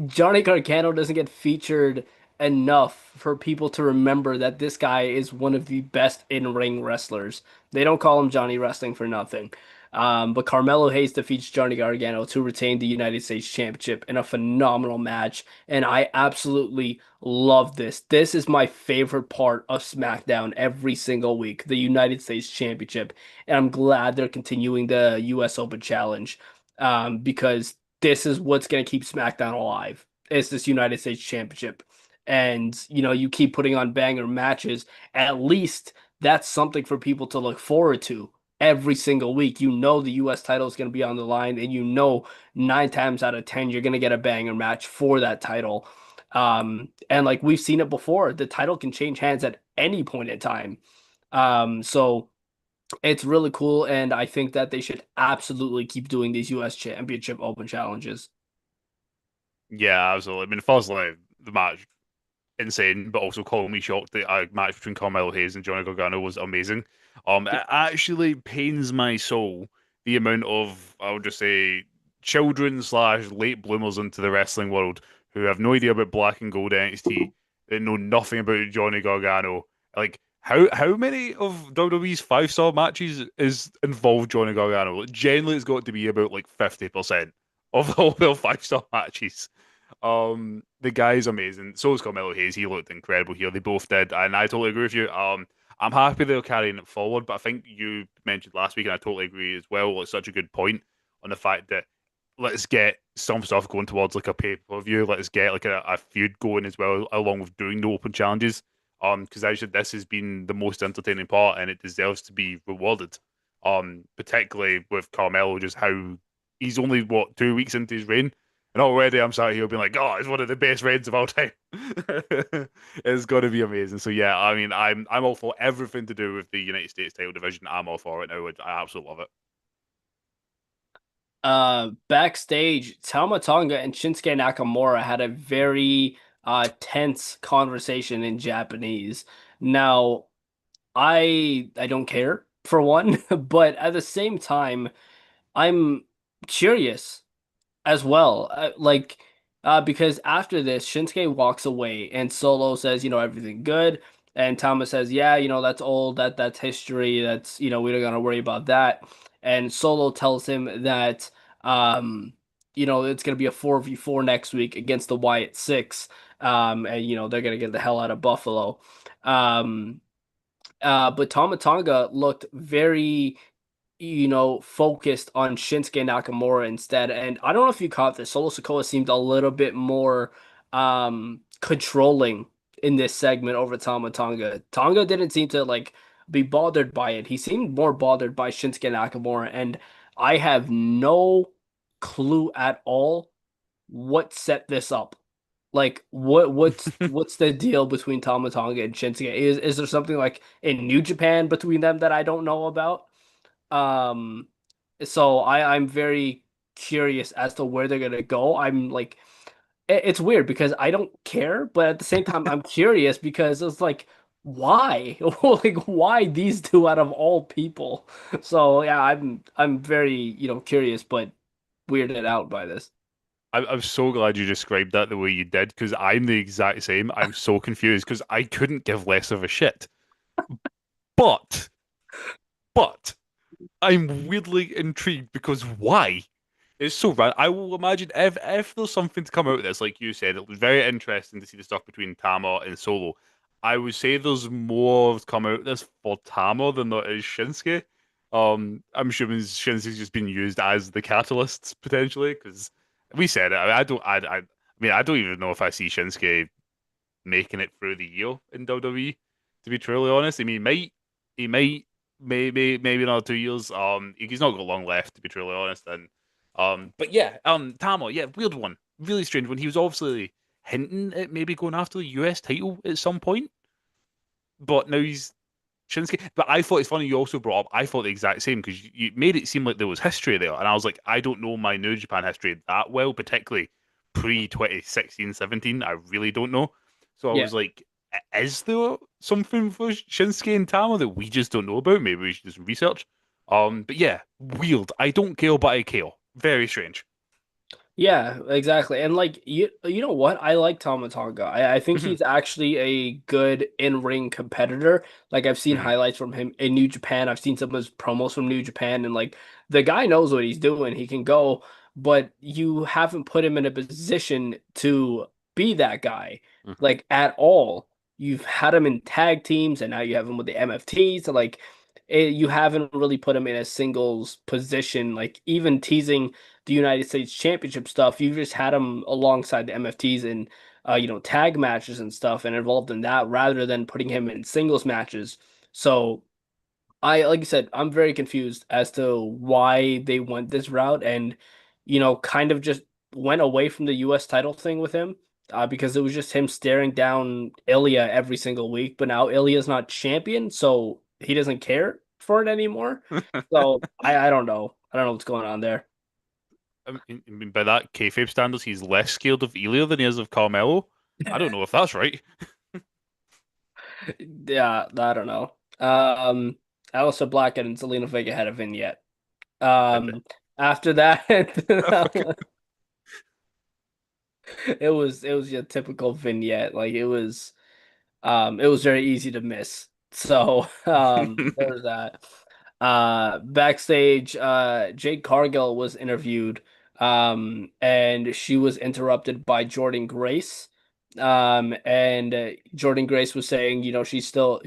Johnny Gargano doesn't get featured enough for people to remember that this guy is one of the best in-ring wrestlers. They don't call him Johnny Wrestling for nothing. But Carmelo Hayes defeats Johnny Gargano to retain the United States Championship in a phenomenal match. And I absolutely love this. This is my favorite part of SmackDown every single week, the United States Championship. And I'm glad they're continuing the US Open Challenge because this is what's going to keep SmackDown alive. It's this United States Championship. And, you keep putting on banger matches. At least that's something for people to look forward to every single week. The US title is going to be on the line, and 9 times out of 10, you're going to get a banger match for that title. And like we've seen it before, the title can change hands at any point in time. So it's really cool, and I think that they should absolutely keep doing these US Championship Open challenges. Yeah, absolutely. I mean, firstly, the match insane, but also calling me shocked that a match between Carmelo Hayes and Johnny Gargano was amazing. It actually pains my soul the amount of, I would just say, children slash late bloomers into the wrestling world who have no idea about Black and Gold NXT, that know nothing about Johnny Gargano. Like, how many of WWE's 5-star matches is involved Johnny Gargano? Like, generally, it's got to be about like 50% of all their 5-star matches. The guy's amazing. So is Carmelo Hayes. He looked incredible here. They both did, and I totally agree with you. I'm happy they're carrying it forward, but I think you mentioned last week, and I totally agree as well. It's such a good point on the fact that let's get some stuff going towards like a pay-per-view. Let's get like a feud going as well, along with doing the open challenges. Because I said this has been the most entertaining part, and it deserves to be rewarded. Particularly with Carmelo, just how he's only 2 weeks into his reign, and already I'm sat here being like, oh, it's one of the best reigns of all time. It's got to be amazing. So yeah, I mean, I'm all for everything to do with the United States title division. I'm all for it now. I absolutely love it. Backstage, Tama Tonga and Shinsuke Nakamura had a very tense conversation in Japanese. Now, I don't care. for one, but at the same time, I'm curious as well. Because after this, Shinsuke walks away and Solo says, everything good. And Thomas says, yeah, that's old. That's history. That's, we don't gotta worry about that. And Solo tells him that, um, it's gonna be a 4v4 next week against the Wyatt Six. And they're gonna get the hell out of Buffalo. Um, but Tama Tonga looked very focused on Shinsuke Nakamura instead. And I don't know if you caught this. Solo Sikoa seemed a little bit more controlling in this segment over Tama Tonga. Tonga didn't seem to be bothered by it. He seemed more bothered by Shinsuke Nakamura, and I have no clue at all what set this up. Like what's the deal between Tama Tonga and Shinsuke? Is there something like in New Japan between them that I don't know about? Um, so I'm very curious as to where they're gonna go. I'm like, it's weird because I don't care, but at the same time, I'm curious because it's like, why? Like, why these two out of all people? So yeah, I'm very, curious, but weirded out by this. I'm so glad you described that the way you did because I'm the exact same. I'm so confused because I couldn't give less of a shit. But, but I'm weirdly intrigued because why? It's so rad. I will imagine if there's something to come out of this, like you said, it was very interesting to see the stuff between Tama and Solo. I would say there's more to come out of this for Tama than there is Shinsuke. I'm assuming Shinsuke's just been used as the catalyst potentially because we said it. I mean, I don't even know if I see Shinsuke making it through the year in WWE. To be truly honest, I mean, he might, maybe another 2 years. He's not got long left. To be truly honest, and but yeah, Tama, yeah, weird one, really strange one. He was obviously hinting at maybe going after the US title at some point, but now he's Shinsuke. But I thought it's funny you also brought up. I thought the exact same because you made it seem like there was history there, and I was like, I don't know my New Japan history that well, particularly pre 2016, 17. I really don't know. So I Yeah. was like, is there something for Shinsuke and Tama that we just don't know about? Maybe we should do some research. But yeah, weird. I don't care, but I care. Very strange. Yeah, exactly. And like you know what? I like Tama Tonga. I think Hmm. he's actually a good in-ring competitor. Like I've seen Hmm. highlights from him in New Japan. I've seen some of his promos from New Japan and like the guy knows what he's doing. He can go, but you haven't put him in a position to be that guy Hmm. like at all. You've had him in tag teams and now you have him with the MFTs. So, like you haven't really put him in a singles position, like even teasing the United States Championship stuff. You just had him alongside the MFTs in tag matches and stuff and involved in that rather than putting him in singles matches. So like I said, I'm very confused as to why they went this route and kind of just went away from the US title thing with him. Because it was just him staring down Ilya every single week, but now Ilya's not champion, so he doesn't care for it anymore. So I don't know. I don't know what's going on there. I mean, by that kayfabe standards, he's less scared of Elia than he is of Carmelo. I don't know if that's right. Yeah, I don't know. Aleister Black and Zelina Vega had a vignette. Did they? After that, I fucking- it was your typical vignette. Like it was very easy to miss. So there's that. Backstage, Jade Cargill was interviewed, and she was interrupted by Jordynne Grace. And Jordynne Grace was saying, she's still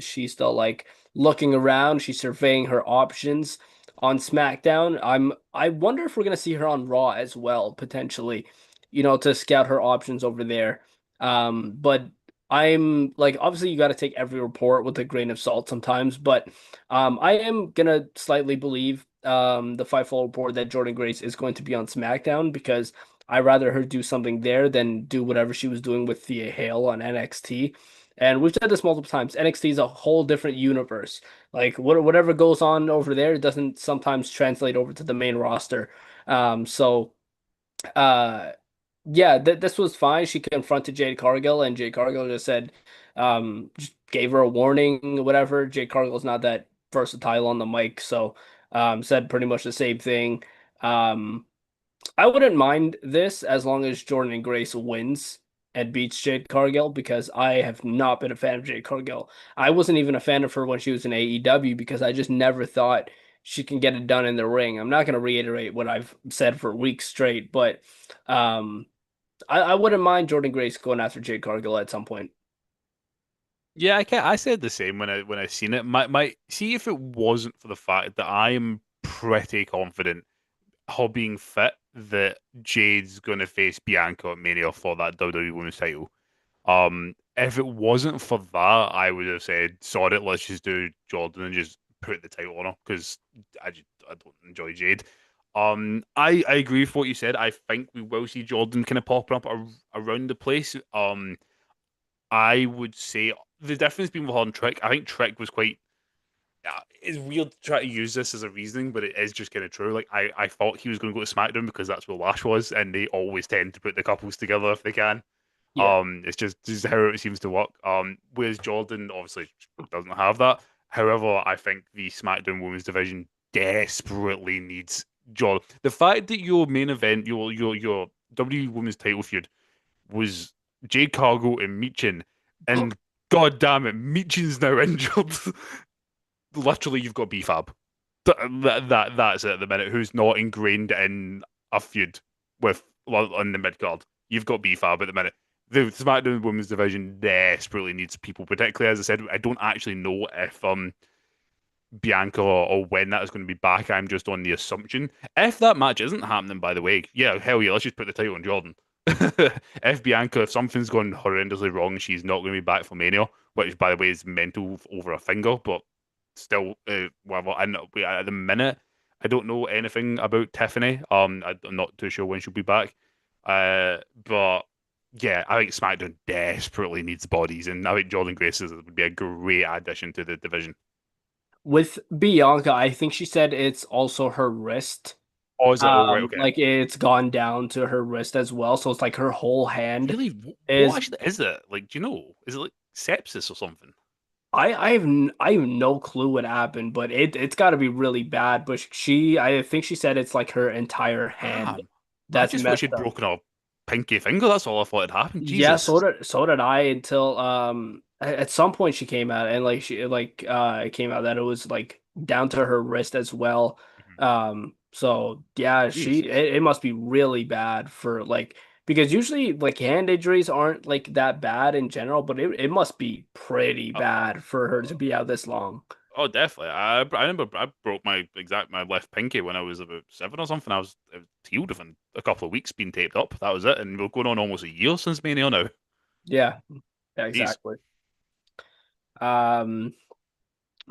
like looking around, she's surveying her options on SmackDown. I wonder if we're gonna see her on Raw as well, potentially, to scout her options over there. But I'm like, obviously, you got to take every report with a grain of salt sometimes, but I am gonna slightly believe the Fightful report that Jordynne Grace is going to be on SmackDown because I'd rather her do something there than do whatever she was doing with Thea Hale on NXT. And we've said this multiple times. NXT is a whole different universe. Like whatever goes on over there doesn't sometimes translate over to the main roster. So uh yeah, this was fine. She confronted Jade Cargill, and Jade Cargill just said, just gave her a warning, whatever. Jade Cargill's not that. versatile on the mic. So said pretty much the same thing. Um, I wouldn't mind this as long as Jordynne Grace wins and beats Jade Cargill because I have not been a fan of Jade Cargill. I wasn't even a fan of her when she was in AEW because I just never thought she can get it done in the ring. I'm not going to reiterate what I've said for weeks straight, but um, I wouldn't mind Jordynne Grace going after Jade Cargill at some point. Yeah, I said the same when I seen it. My see if it wasn't for the fact that I am pretty confident her being fit that Jade's gonna face Bianca at Mania for that WWE Women's title. If it wasn't for that, I would have said, sod it, let's just do Jordan and just put the title on her because I don't enjoy Jade. I agree with what you said. I think we will see Jordan kind of popping up around the place. I would say the difference between her and Trick, I think Trick was quite. It's weird to try to use this as a reasoning, but it is just kind of true. Like I thought he was going to go to SmackDown because that's where Lash was, and they always tend to put the couples together if they can. Yeah. It's just how it seems to work. Whereas Jordan obviously doesn't have that. However, I think the SmackDown Women's division desperately needs Jordan. The fact that your main event, your WWE Women's title feud was Jade Cargill and Meechin, and god damn it, Meechin's now injured. Literally, you've got BFAB. That's it at the minute. Who's not ingrained in a feud with on the mid card? You've got BFAB at the minute. The SmackDown Women's division desperately needs people, particularly as I said. I don't actually know if Bianca or when that is going to be back. I'm just on the assumption. If that match isn't happening, by the way, yeah, hell yeah, let's just put the title on Jordan. If Bianca, if something's gone horrendously wrong, she's not going to be back for Mania, which by the way is mental over a finger, but still, whatever. And at the minute, I don't know anything about Tiffany. I'm not too sure when she'll be back. But yeah, I think SmackDown desperately needs bodies, and I think Jordynne Grace would be a great addition to the division. With Bianca, I think she said it's also her wrist. Oh, is it all right? Okay. Like it's gone down to her wrist as well. So it's like her whole hand Really, what is actually is it? Like, do you know? Is it like sepsis or something? I have no clue what happened, but it's got to be really bad. But I think she said it's like her entire hand Damn. I that's just thought messed she'd up. broken a pinky finger. That's all I thought had happened. Yeah, Jesus. so did I until at some point she came out and like she like it came out that it was like down to her wrist as well. Mhm. So yeah, Jeez. it must be really bad for like because usually like hand injuries aren't like that bad in general, but it must be pretty Uh, bad for her to be out this long. Oh, definitely. I remember I broke my left pinky when I was about 7 or something. I was healed within a couple of weeks being taped up. That was it, and we're going on almost a year since Mania now. Yeah, yeah, Jeez. exactly. Um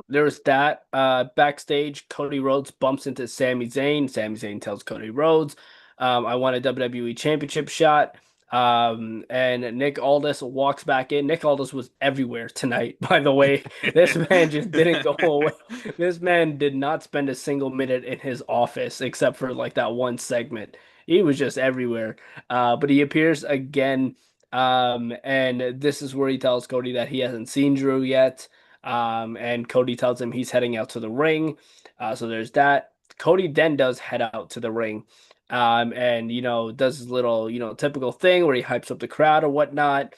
There's that backstage. Cody Rhodes bumps into Sami Zayn. Sami Zayn tells Cody Rhodes, I want a WWE Championship shot. And Nick Aldis walks back in. Nick Aldis was everywhere tonight, by the way. This man just didn't go away. This man did not spend a single minute in his office except for like that one segment. He was just everywhere. But he appears again. And this is where he tells Cody that he hasn't seen Drew yet. And Cody tells him he's heading out to the ring. So there's that. Cody then does head out to the ring. And does his little, typical thing where he hypes up the crowd or whatnot.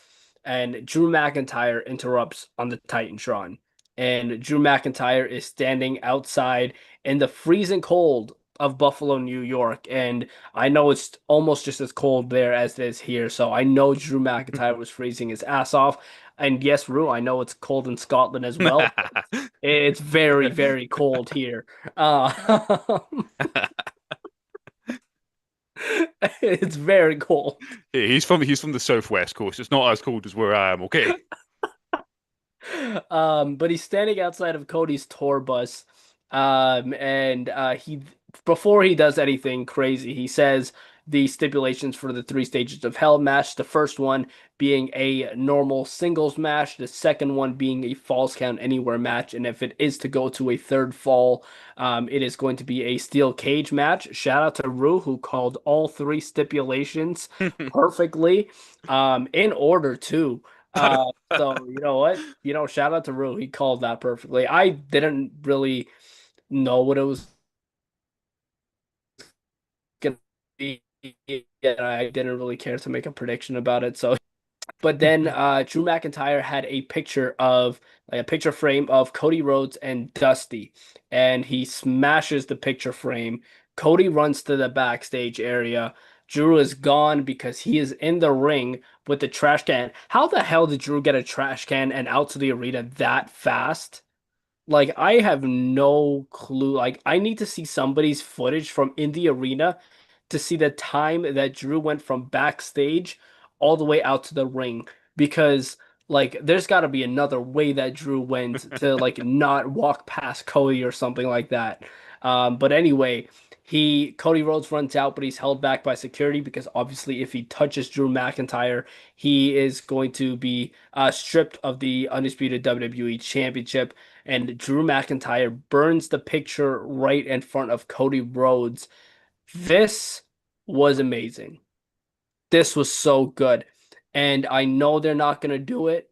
And Drew McIntyre interrupts on the Titantron. And Drew McIntyre is standing outside in the freezing cold of Buffalo, New York. And I know it's almost just as cold there as it is here. So I know Drew McIntyre was freezing his ass off. And yes, Rue, I know it's cold in Scotland as well. It's very, very cold here. Uh, it's very cold. Hey, he's from the southwest coast. It's not as cold as where I am. Okay. But he's standing outside of Cody's tour bus. And he before he does anything crazy, he says the stipulations for the three stages of hell match. The first one being a normal singles match, the second one being a falls count anywhere match, and if it is to go to a third fall, it is going to be a steel cage match. Shout out to Rue who called all three stipulations perfectly, in order too. So you know what? Shout out to Rue. He called that perfectly. I didn't really know what it was gonna be, and I didn't really care to make a prediction about it. So but then Drew McIntyre had a picture of like a picture frame of Cody Rhodes and Dusty, and he smashes the picture frame. Cody runs to the backstage area. Drew is gone because he is in the ring with the trash can. How the hell did Drew get a trash can and out to the arena that fast? Like, I have no clue. Like, I need to see somebody's footage from in the arena to see the time that Drew went from backstage all the way out to the ring because like there's got to be another way that Drew went to like not walk past Cody or something like that. But anyway, he Cody Rhodes runs out, but he's held back by security because obviously if he touches Drew McIntyre, he is going to be stripped of the undisputed WWE Championship. And Drew McIntyre burns the picture right in front of Cody Rhodes. This was amazing. This was so good. And I know they're not going to do it,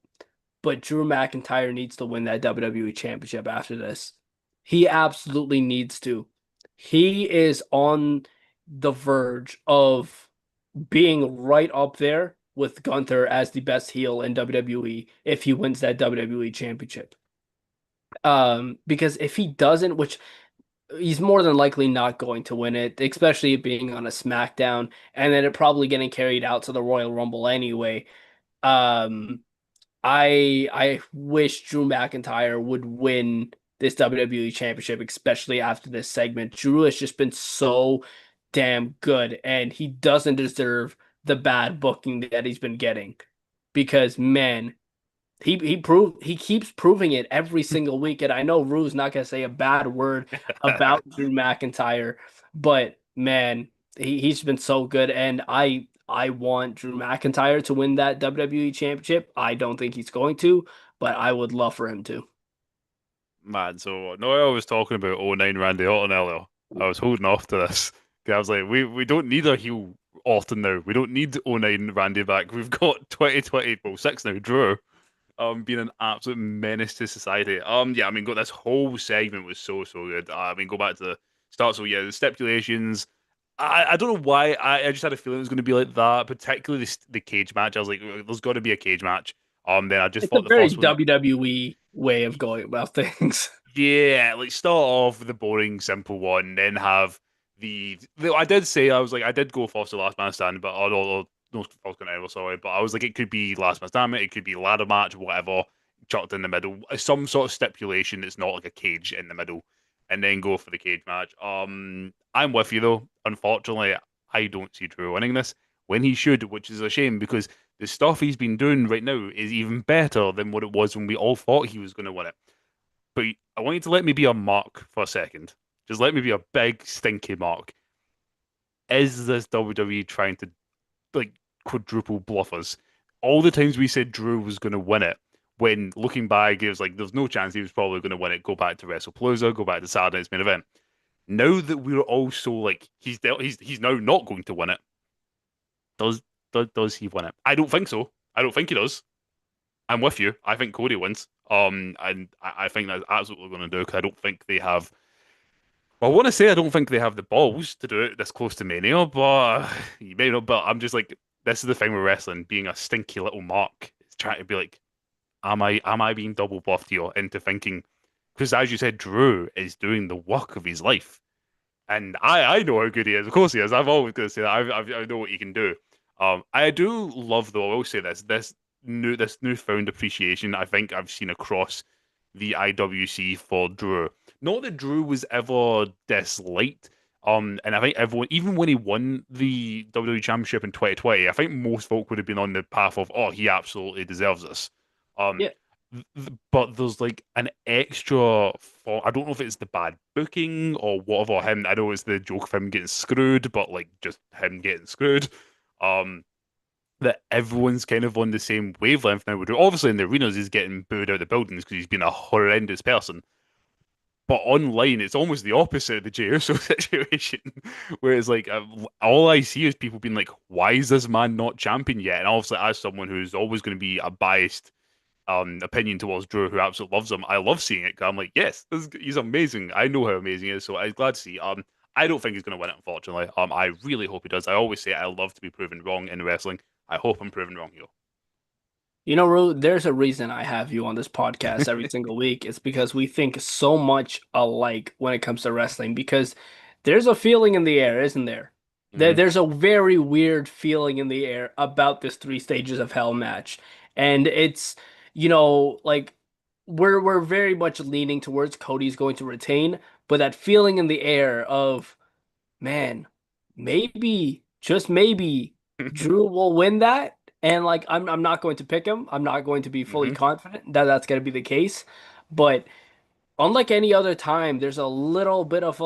but Drew McIntyre needs to win that WWE Championship after this. He absolutely needs to. He is on the verge of being right up there with Gunther as the best heel in WWE if he wins that WWE Championship. Because if he doesn't, which he's more than likely not going to win it, especially it being on a SmackDown, and then it probably getting carried out to the Royal Rumble anyway. Um, I wish Drew McIntyre would win this WWE Championship, especially after this segment. Drew has just been so damn good, and he doesn't deserve the bad booking that he's been getting because man, he keeps proving it every single week, and I know Rue's not gonna say a bad word about Drew McIntyre, but man, he's been so good, and I want Drew McIntyre to win that WWE Championship. I don't think he's going to, but I would love for him to. Man, so Noel was talking about '09 Randy Orton earlier. I was holding off to this. 'Cause I was like, we don't need a heel Orton now. We don't need '09 Randy back. We've got 2020, well, six now, Drew, being an absolute menace to society. Yeah, I mean, this whole segment was so good. I mean, go back to the start. So yeah, the stipulations. I don't know why. I just had a feeling it was going to be like that, particularly the cage match. I was like, there's got to be a cage match. Then I just It's a thought the very first one. WWE way of going about things. Yeah, like start off with the boring, simple one, then have I did say I was like I did go first to last man standing, but no first count ever, sorry. But I was like it could be last man standing, it could be ladder match, whatever, chucked in the middle, some sort of stipulation. It's not like a cage in the middle, and then go for the cage match. I'm with you though. Unfortunately, I don't see Drew winning this when he should, which is a shame because the stuff he's been doing right now is even better than what it was when we all thought he was going to win it. But I want you to let me be a mark for a second. Just let me be a big stinky mark. Is this WWE trying to like quadruple bluff us? All the times we said Drew was going to win it, when looking back, it was like there's no chance he was probably going to win it. Go back to WrestlePalooza, go back to Saturday's main event. Now that we're all so like he's now not going to win it. Does does he win it? I don't think so. I don't think he does. I'm with you. I think Cody wins. And I think that's absolutely going to do because I don't think they have. Well, I want to say I don't think they have the balls to do it this close to Mania, but you may not. But I'm just like, this is the thing with wrestling, being a stinky little mark. It's trying to be like, am I being double bluffed here into thinking? Because as you said, Drew is doing the work of his life, and I know how good he is. Of course he is. I've always going to say that. I know what he can do. I do love though. I will say this newfound appreciation I think I've seen across the IWC for Drew. Not that Drew was ever disliked. And I think everyone, even when he won the WWE Championship in 2020, I think most folk would have been on the path of, oh, he absolutely deserves this. Um, Yeah, but there's like an extra for I don't know if it's the bad booking or whatever him. I know it's the joke of him getting screwed, but like just him getting screwed. Um, that everyone's kind of on the same wavelength now. Obviously in the arenas he's getting booed out of the buildings because he's been a horrendous person. But online, it's almost the opposite of the Jey Uso situation, where it's like all I see is people being like, "Why is this man not champion yet?" And obviously, as someone who's always going to be a biased opinion towards Drew, who absolutely loves him, I love seeing it. 'Cause I'm like, yes, he's amazing. I know how amazing he is, so I'm glad to see. I don't think he's going to win it, unfortunately. I really hope he does. I always say I love to be proven wrong in wrestling. I hope I'm proven wrong You know, Ru, there's a reason I have you on this podcast every single week. It's because we think so much alike when it comes to wrestling. Because there's a feeling in the air, isn't there? here. There's a very weird feeling in the air about this three stages of hell match. And it's, like we're very much leaning towards Cody's going to retain, but that feeling in the air of, man, maybe, just maybe, Hmm. Drew will win that. And like I'm not going to pick him. I'm not going to be fully Hmm. confident that that's going to be the case. But unlike any other time, there's a little bit of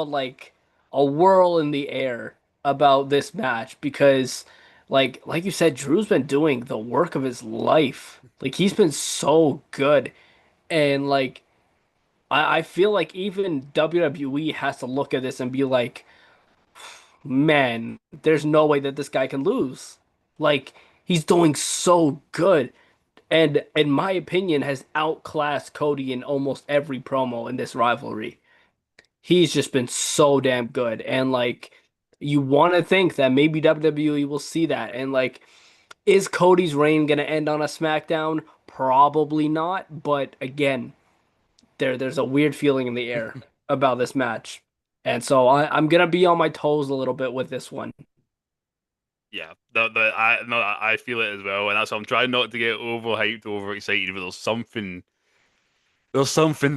a whirl in the air about this match because like you said, Drew's been doing the work of his life. Like he's been so good. And like I feel like even WWE has to look at this and be like, man, there's no way that this guy can lose. Like, he's doing so good. And in my opinion, has outclassed Cody in almost every promo in this rivalry. He's just been so damn good. And like, you want to think that maybe WWE will see that. And like, is Cody's reign gonna end on a SmackDown? Probably not. But again, there's a weird feeling in the air about this match. And so I'm gonna be on my toes a little bit with this one. Yeah, I no, I feel it as well, and that's why I'm trying not to get overhyped, overexcited. But there's something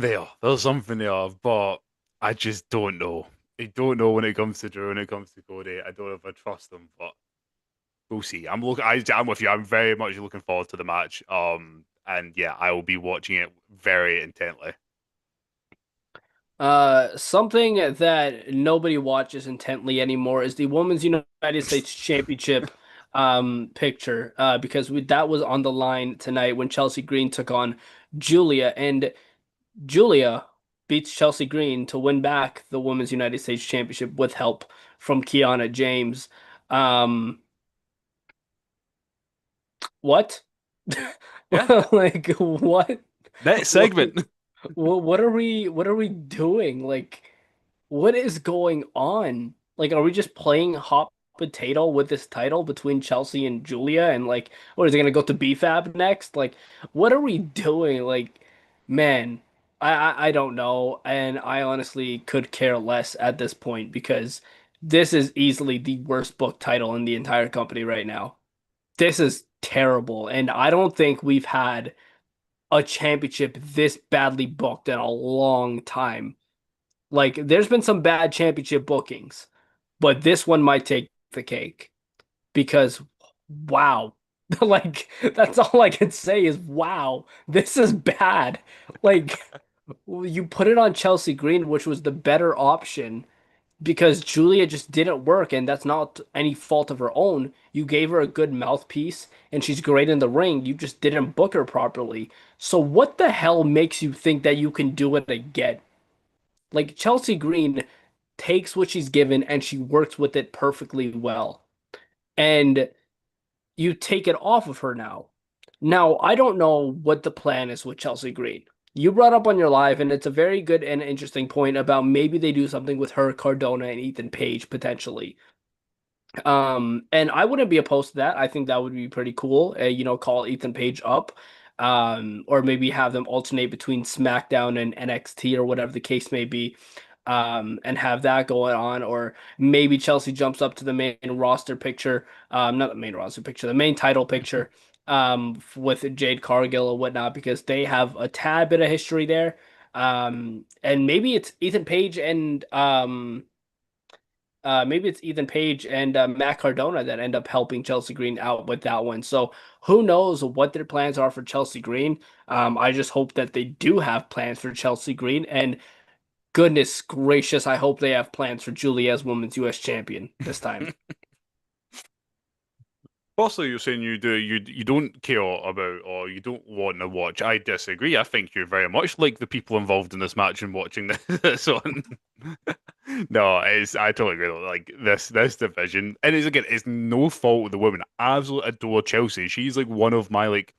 there, there's something there, but I just don't know. I don't know when it comes to Drew, when it comes to Cody. I don't know if I trust them, but we'll see. I'm with you. I'm very much looking forward to the match. And yeah, I will be watching it very intently. Something that nobody watches intently anymore is the Women's United States Championship picture because that was on the line tonight when Chelsea Green took on Giulia, and Giulia beats Chelsea Green to win back the Women's United States Championship with help from Kiana James. Um, what? Yeah, Like what? next What, segment. what are we doing? Like what is going on? Like, are we just playing hot potato with this title between Chelsea and Giulia? And like, what is it gonna go to BFAB next? Like, what are we doing? Like, man, I don't know, and I honestly could care less at this point because this is easily the worst book title in the entire company right now. This is terrible, and I don't think we've had a championship this badly booked in a long time. Like, there's been some bad championship bookings, but this one might take the cake because, wow. Like, that's all I can say is, wow, this is bad. Like, you put it on Chelsea Green, which was the better option because Giulia just didn't work, and that's not any fault of her own. You gave her a good mouthpiece, and she's great in the ring. You just didn't book her properly. So, what the hell makes you think that you can do it again? Like Chelsea Green takes what she's given and she works with it perfectly well. And you take it off of her now. Now, I don't know what the plan is with Chelsea Green. You brought up on your live, and it's a very good and interesting point about maybe they do something with her, Cardona, and Ethan Page potentially. And I wouldn't be opposed to that. I think that would be pretty cool. Call Ethan Page up, or maybe have them alternate between SmackDown and NXT or whatever the case may be, and have that going on. Or maybe Chelsea jumps up to the main roster picture, not the main roster picture, the main title picture, with Jade Cargill or whatnot, because they have a tad bit of history there. And maybe it's Ethan Page and Matt Cardona that end up helping Chelsea Green out with that one. So who knows what their plans are for Chelsea Green? I just hope that they do have plans for Chelsea Green. And goodness gracious, I hope they have plans for Giulia as Women's US Champion this time. Firstly, you're saying you don't care about or you don't want to watch. I disagree. I think you're very much like the people involved in this match and watching this one. No, it's I totally agree. Like this division, and it's again, it's no fault of the women. I absolutely adore Chelsea. She's like one of my like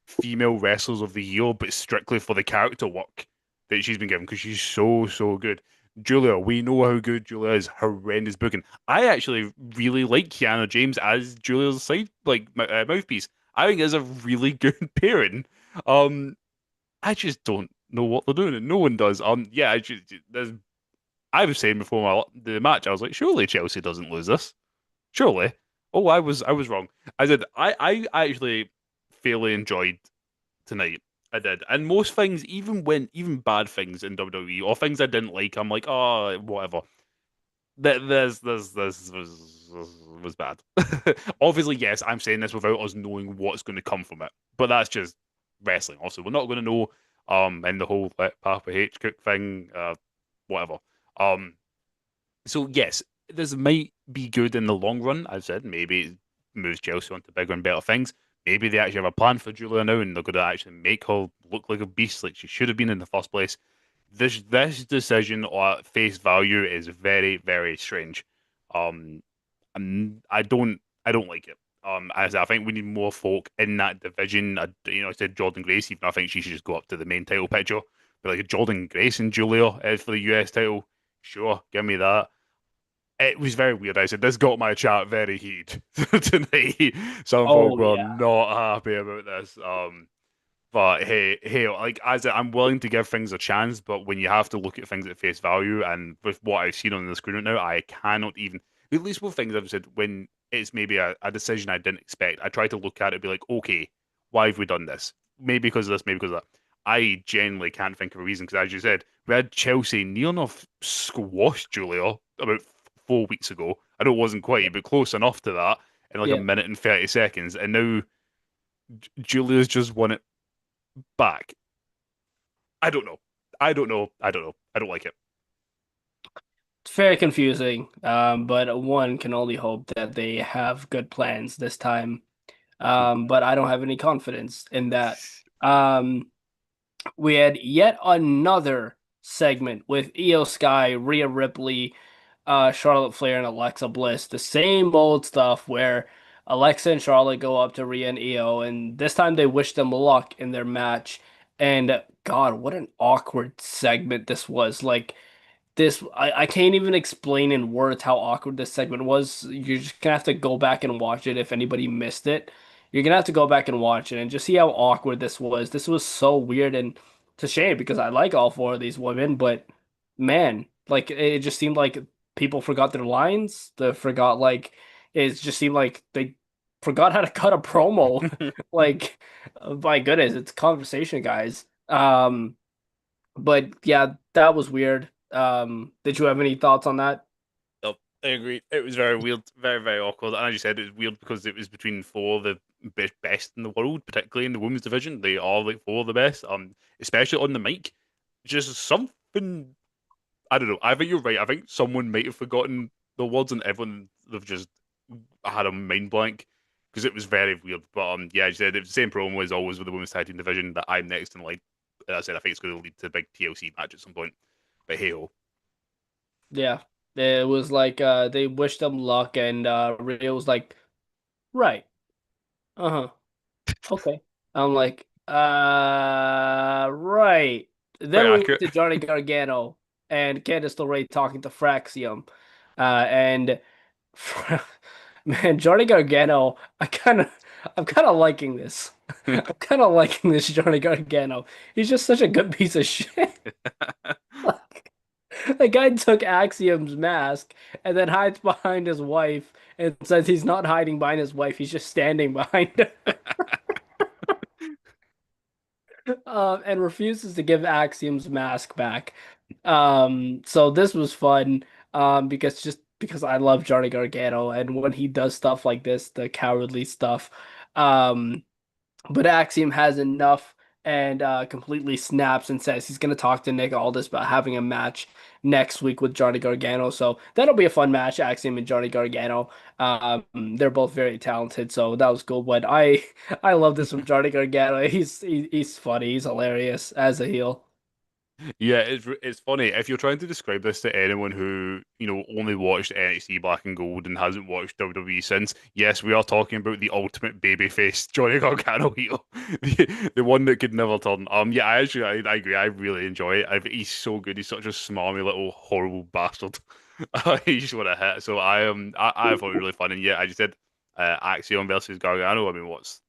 female wrestlers of the year, but strictly for the character work that she's been given because she's so good. Giulia, we know how good Giulia is. Horrendous booking. I actually really like Kiana James as Julia's side mouthpiece. I think it's a really good pairing. Um, I just don't know what they're doing, and no one does. Yeah, I was saying before the match, I was like, surely Chelsea doesn't lose this. Surely. Oh, I was wrong. I actually fairly enjoyed tonight. I did. And most things, even bad things in WWE or things I didn't like, I'm like, oh, whatever. This was bad. Obviously, yes, I'm saying this without us knowing what's going to come from it. But that's just wrestling. Also, we're not going to know in the whole let Papa H cook thing, whatever. Um so yes, this might be good in the long run. I've said maybe it moves Chelsea on to bigger and better things. Maybe they actually have a plan for Julia now, and they're going to actually make her look like a beast, like she should have been in the first place. This decision at face value is very strange. Um, and I don't like it. As I think we need more folk in that division. I said Jordynne Grace, even I think she should just go up to the main title picture. But like Jordynne Grace and Giulia for the US title, sure, give me that. It was very weird. I said this got my chat very heated tonight. Some folk Oh were yeah. not happy about this. But hey, like I'm willing to give things a chance, but when you have to look at things at face value, and with what I've seen on the screen right now, I cannot even. At least with things I've said, when it's maybe a decision I didn't expect, I try to look at it and be like, okay, why have we done this? Maybe because of this, maybe because of that. I genuinely can't think of a reason because, as you said, we had Chelsea near enough squashed Julia about 4 weeks ago. I know it wasn't quite, but close enough to that in like a Yeah. minute and 30 seconds, and now Julia's just won it back. I don't know. I don't know. I don't know. I don't like it. It's very confusing. But one can only hope that they have good plans this time. But I don't have any confidence in that. Um, we had yet another segment with Io Sky, Rhea Ripley, Charlotte Flair, and Alexa Bliss. The same old stuff where Alexa and Charlotte go up to Rhea and Io, and this time they wish them luck in their match. And God, what an awkward segment this was. Like, I can't even explain in words how awkward this segment was. You're just gonna have to go back and watch it if anybody missed it. You're gonna have to go back and watch it and just see how awkward this was. This was so weird, and it's a shame because I like all four of these women, but man, like it just seemed like people forgot their lines. They forgot like it just seemed like they forgot how to cut a promo. Like, my goodness, it's conversation, guys. But yeah, that was weird. Did you have any thoughts on that? Nope, I agree. It was very weird, very awkward. And as you said, it was weird because it was between four of the best in the world, particularly in the women's division. They are like four of the best. Especially on the mic. Just something. I don't know. I think you're right. I think someone might have forgotten the words, and everyone they've just had a mind blank because it was very weird. But yeah, as you said, it was the same problem as always with the women's tag team division that I'm next in line. As I said, I think it's going to lead to a big TLC match at some point. But hey ho. Yeah. It was like they wished them luck and Rhea was like, right. Uh-huh. Okay. I'm like, right. Quite Then we went accurate. to Johnny Gargano and Candice LeRae talking to Fraxium. And man, Johnny Gargano, I'm kind of liking this. I'm kind of liking this Johnny Gargano. He's just such a good piece of shit. Like, the guy took Axiom's mask and then hides behind his wife and says he's not hiding behind his wife. He's just standing behind her, and refuses to give Axiom's mask back. So this was fun, because I love Johnny Gargano and when he does stuff like this, the cowardly stuff. Um, but Axiom has enough, and completely snaps and says he's going to talk to Nick Aldis about having a match next week with Johnny Gargano. So that'll be a fun match, Axiom and Johnny Gargano. They're both very talented, so that was cool. But I love this from Johnny Gargano. He's funny. He's hilarious as a heel. Yeah, it's funny if you're trying to describe this to anyone who only watched NXT Black and Gold and hasn't watched WWE since. Yes, we are talking about the ultimate babyface Johnny Gargano heel, the one that could never turn. Yeah, I agree. I really enjoy it. He's so good. He's such a smarmy little horrible bastard. He's just want to hit. So I thought it was really fun. And yeah, I just did Axiom versus Gargano. I mean, what's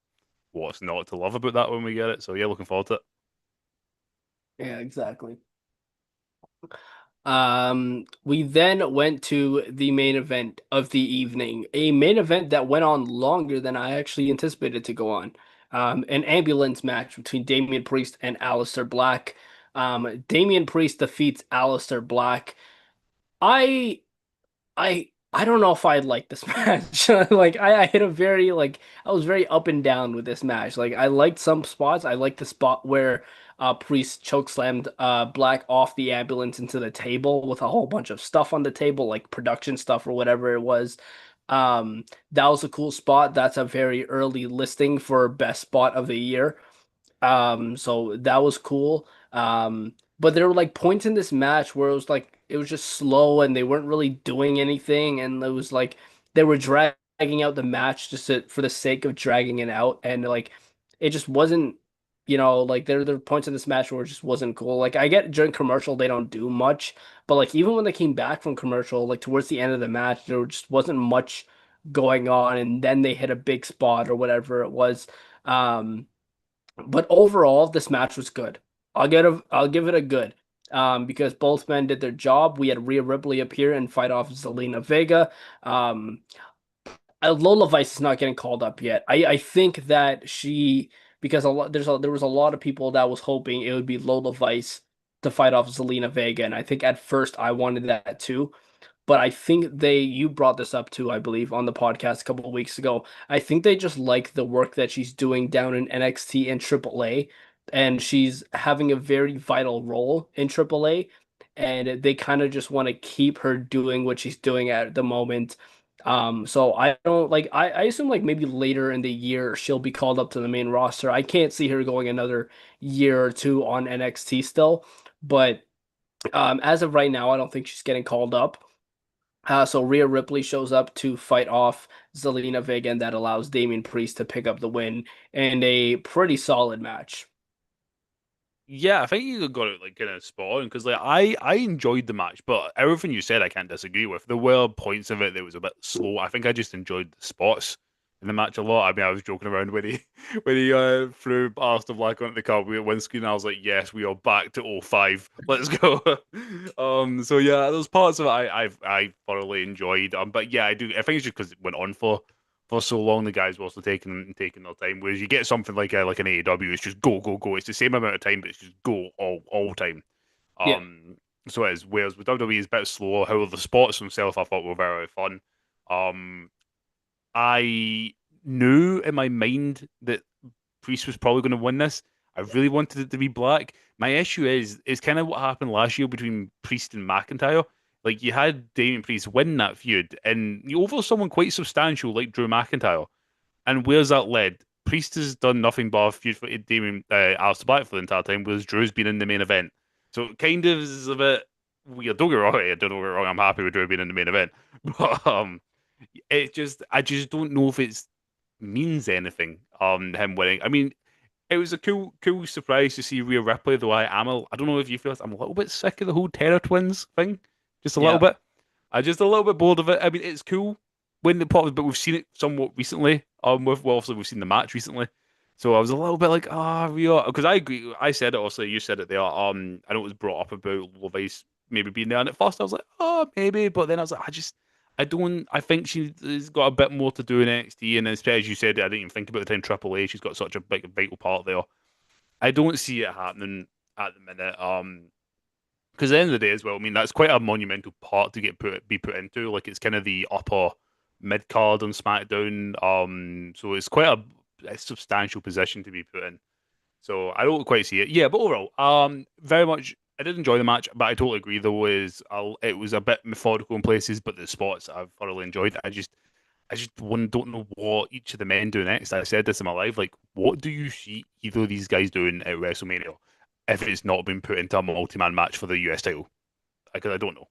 not to love about that when we get it? So yeah, looking forward to it. Yeah, exactly. We then went to the main event of the evening, a main event that went on longer than I actually anticipated to go on. An ambulance match between Damian Priest and Aleister Black. Damian Priest defeats Aleister Black. I I don't know if I like this match. Like I hit a very like I was very up and down with this match. Like I liked some spots. I liked the spot where Priest chokeslammed Black off the ambulance into the table with a whole bunch of stuff on the table, like production stuff or whatever it was. That was a cool spot. That's a very early listing for best spot of the year. So that was cool. But there were like points in this match where it was just slow and they weren't really doing anything, and it was like they were dragging out the match for the sake of dragging it out, and like it just wasn't, like there were points in this match where it just wasn't cool. Like I get during commercial they don't do much, but like even when they came back from commercial, like towards the end of the match, there just wasn't much going on, and then they hit a big spot or whatever it was. Um, but overall, this match was good. I'll give it a good. Because both men did their job. We had Rhea Ripley appear and fight off Zelina Vega. Um, Lola Vice is not getting called up yet. I think that because there was a lot of people that was hoping it would be Lola Vice to fight off Zelina Vega, and I think at first I wanted that too. But I think you brought this up too, I believe, on the podcast a couple of weeks ago. I think they just like the work that she's doing down in NXT and AAA, and she's having a very vital role in AAA, and they kind of just want to keep her doing what she's doing at the moment. So I don't like I assume like maybe later in the year she'll be called up to the main roster. I can't see her going another year or two on NXT still, but as of right now, I don't think she's getting called up. So Rhea Ripley shows up to fight off Zelina Vega, and that allows Damian Priest to pick up the win in a pretty solid match. Yeah, I think you got it like kind of spot on because like I enjoyed the match, but everything you said I can't disagree with. There were points of it that was a bit slow. I think I just enjoyed the spots in the match a lot. I mean, I was joking around when he threw Aleister Black onto the carpet windscreen. I was like, yes, we are back to '05. Let's go. So yeah, those parts of it I thoroughly enjoyed. But yeah, I do. I think it's just because it went on for so long, the guys were also taking their time. Whereas you get something like an AEW, it's just go go go. It's the same amount of time, but it's just go all time. Yeah, Um, so it is. Whereas with WWE, it's a bit slower. However, the spots themselves I thought were very fun. Um, I knew in my mind that Priest was probably going to win this. I really wanted it to be Black. My issue is it's kind of what happened last year between Priest and McIntyre. Like you had Damian Priest win that feud, and you over someone quite substantial like Drew McIntyre. And where's that led? Priest has done nothing but feud for Damian Aleister Black for the entire time, whereas Drew's been in the main event. So it kind of is a bit weird. Don't get me wrong, don't get me wrong. I'm happy with Drew being in the main event, but I just don't know if it means anything. Him winning. I mean, it was a cool surprise to see Rhea Ripley, though I don't know if you feel this, I'm a little bit sick of the whole Terror Twins thing. Just a little yeah, bit. I just a little bit bored of it. I mean, it's cool when it pops, but we've seen it somewhat recently. Obviously we've seen the match recently. So I was a little bit like, Rhea, because I agree. I said it, also, you said it there. I know it was brought up about Levi's maybe being there, and at first I was like, oh, maybe, but then I was like, I don't. I think she's got a bit more to do in NXT, and as you said, I didn't even think about the time Triple H. She's got such a big vital part there. I don't see it happening at the minute. Because at the end of the day, as well, I mean that's quite a monumental part to be put into. Like it's kind of the upper mid card on SmackDown. So it's quite a substantial position to be put in. So I don't quite see it. Yeah, but overall, very much. I did enjoy the match, but I totally agree. Though is it was a bit methodical in places, but the spots I've thoroughly enjoyed. I just don't know what each of the men do next. I said this in my live, like, what do you see either of these guys doing at WrestleMania if it's not been put into a multi-man match for the US title? Because I don't know.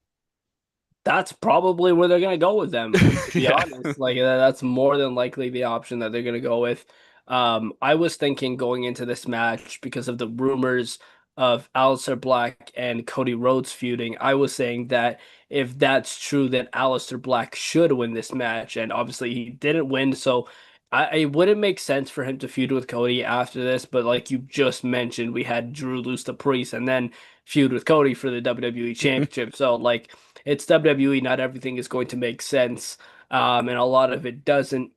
That's probably where they're gonna go with them, to be Yeah. honest. Like that's more than likely the option that they're gonna go with. I was thinking going into this match because of the rumors of Aleister Black and Cody Rhodes feuding. I was saying that if that's true, that Aleister Black should win this match, and obviously he didn't win, so it wouldn't make sense for him to feud with Cody after this. But like you just mentioned, we had Drew lose to Priest and then feud with Cody for the WWE Championship. So like it's WWE, not everything is going to make sense. And a lot of it doesn't.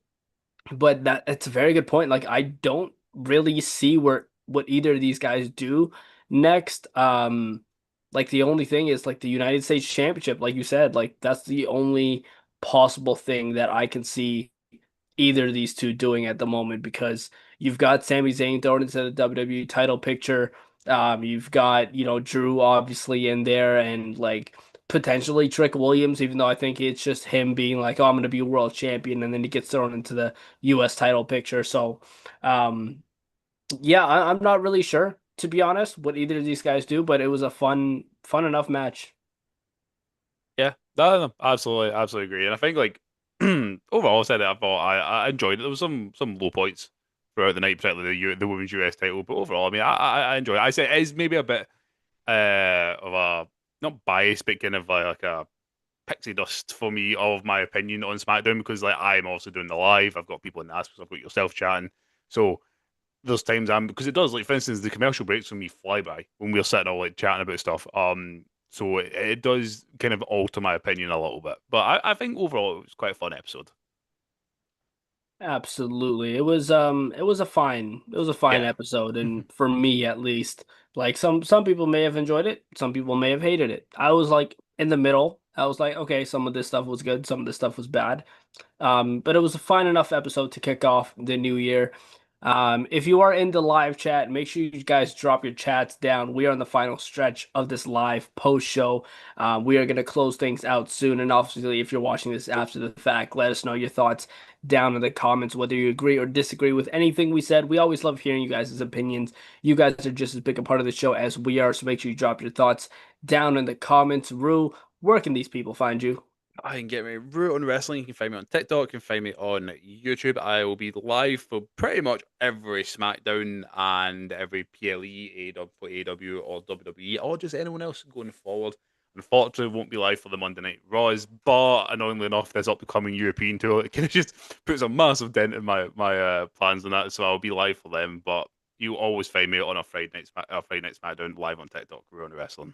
But that it's a very good point. Like I don't really see where what either of these guys do next. Like the only thing is like the United States Championship, like you said, like that's the only possible thing that I can see either of these two doing at the moment because you've got Sami Zayn thrown into the WWE title picture. You've got, Drew obviously in there and like potentially Trick Williams, even though I think it's just him being like, oh, I'm going to be world champion. And then he gets thrown into the US title picture. So, yeah, I'm not really sure, to be honest, what either of these guys do, but it was a fun enough match. Yeah, no, no, absolutely, absolutely agree. And I think like overall, I said it. I thought I enjoyed it. There was some low points throughout the night, particularly the women's US title. But overall, I mean, I enjoyed it. I say it is maybe a bit of a not bias, but kind of like a pixie dust for me of my opinion on SmackDown because like I'm also doing the live. I've got people in the ask, I've got yourself chatting. So there's times I'm because it does like for instance the commercial breaks when we fly by when we're sitting all like chatting about stuff. So it does kind of alter my opinion a little bit. But I think overall it was quite a fun episode. Absolutely. It was a fine Yeah. episode and for me at least, like some people may have enjoyed it, some people may have hated it. I was like in the middle. I was like, okay, some of this stuff was good, some of this stuff was bad. But it was a fine enough episode to kick off the new year. If you are in the live chat, make sure you guys drop your chats down. We are in the final stretch of this live post show. We are going to close things out soon. And obviously, if you're watching this after the fact, let us know your thoughts down in the comments, whether you agree or disagree with anything we said. We always love hearing you guys' opinions. You guys are just as big a part of the show as we are. So make sure you drop your thoughts down in the comments. Rue, where can these people find you? I can get me root on wrestling. You can find me on TikTok. You can find me on YouTube. I will be live for pretty much every SmackDown and every PLE, for AEW or WWE, or just anyone else going forward. Unfortunately, won't be live for the Monday Night Raws, but annoyingly enough, there's upcoming European tour. It kind of just puts a massive dent in my plans on that, so I'll be live for them. But you always find me on a Friday night SmackDown live on TikTok, Root on Wrestling.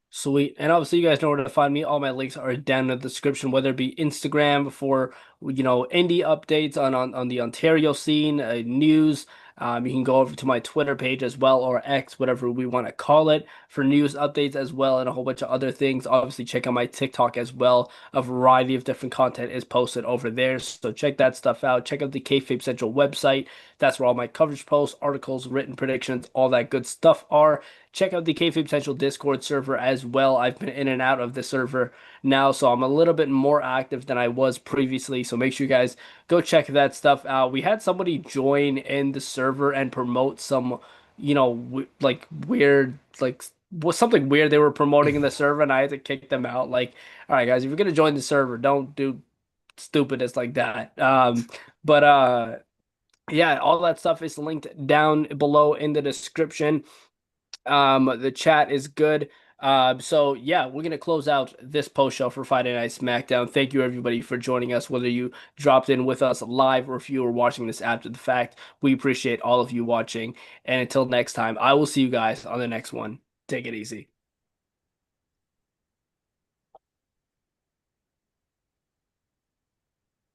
Sweet. And obviously, you guys know where to find me. All my links are down in the description, whether it be Instagram for, indie updates on the Ontario scene, news. You can go over to my Twitter page as well, or X, whatever we want to call it, for news updates as well, and a whole bunch of other things. Obviously, check out my TikTok as well. A variety of different content is posted over there. So check that stuff out. Check out the Kayfabe Central website. That's where all my coverage posts, articles, written predictions, all that good stuff are. Check out the Kayfabe Central Discord server as well. I've been in and out of the server now, so I'm a little bit more active than I was previously. So make sure you guys go check that stuff out. We had somebody join in the server and promote some, like weird, like was something weird they were promoting in the server, and I had to kick them out. Like, all right, guys, if you're gonna join the server, don't do stupidness like that. But yeah, all that stuff is linked down below in the description. The chat is good. So yeah, we're gonna close out this post show for Friday Night SmackDown. Thank you everybody for joining us, whether you dropped in with us live or if you were watching this after the fact. We appreciate all of you watching. And until next time, I will see you guys on the next one. Take it easy.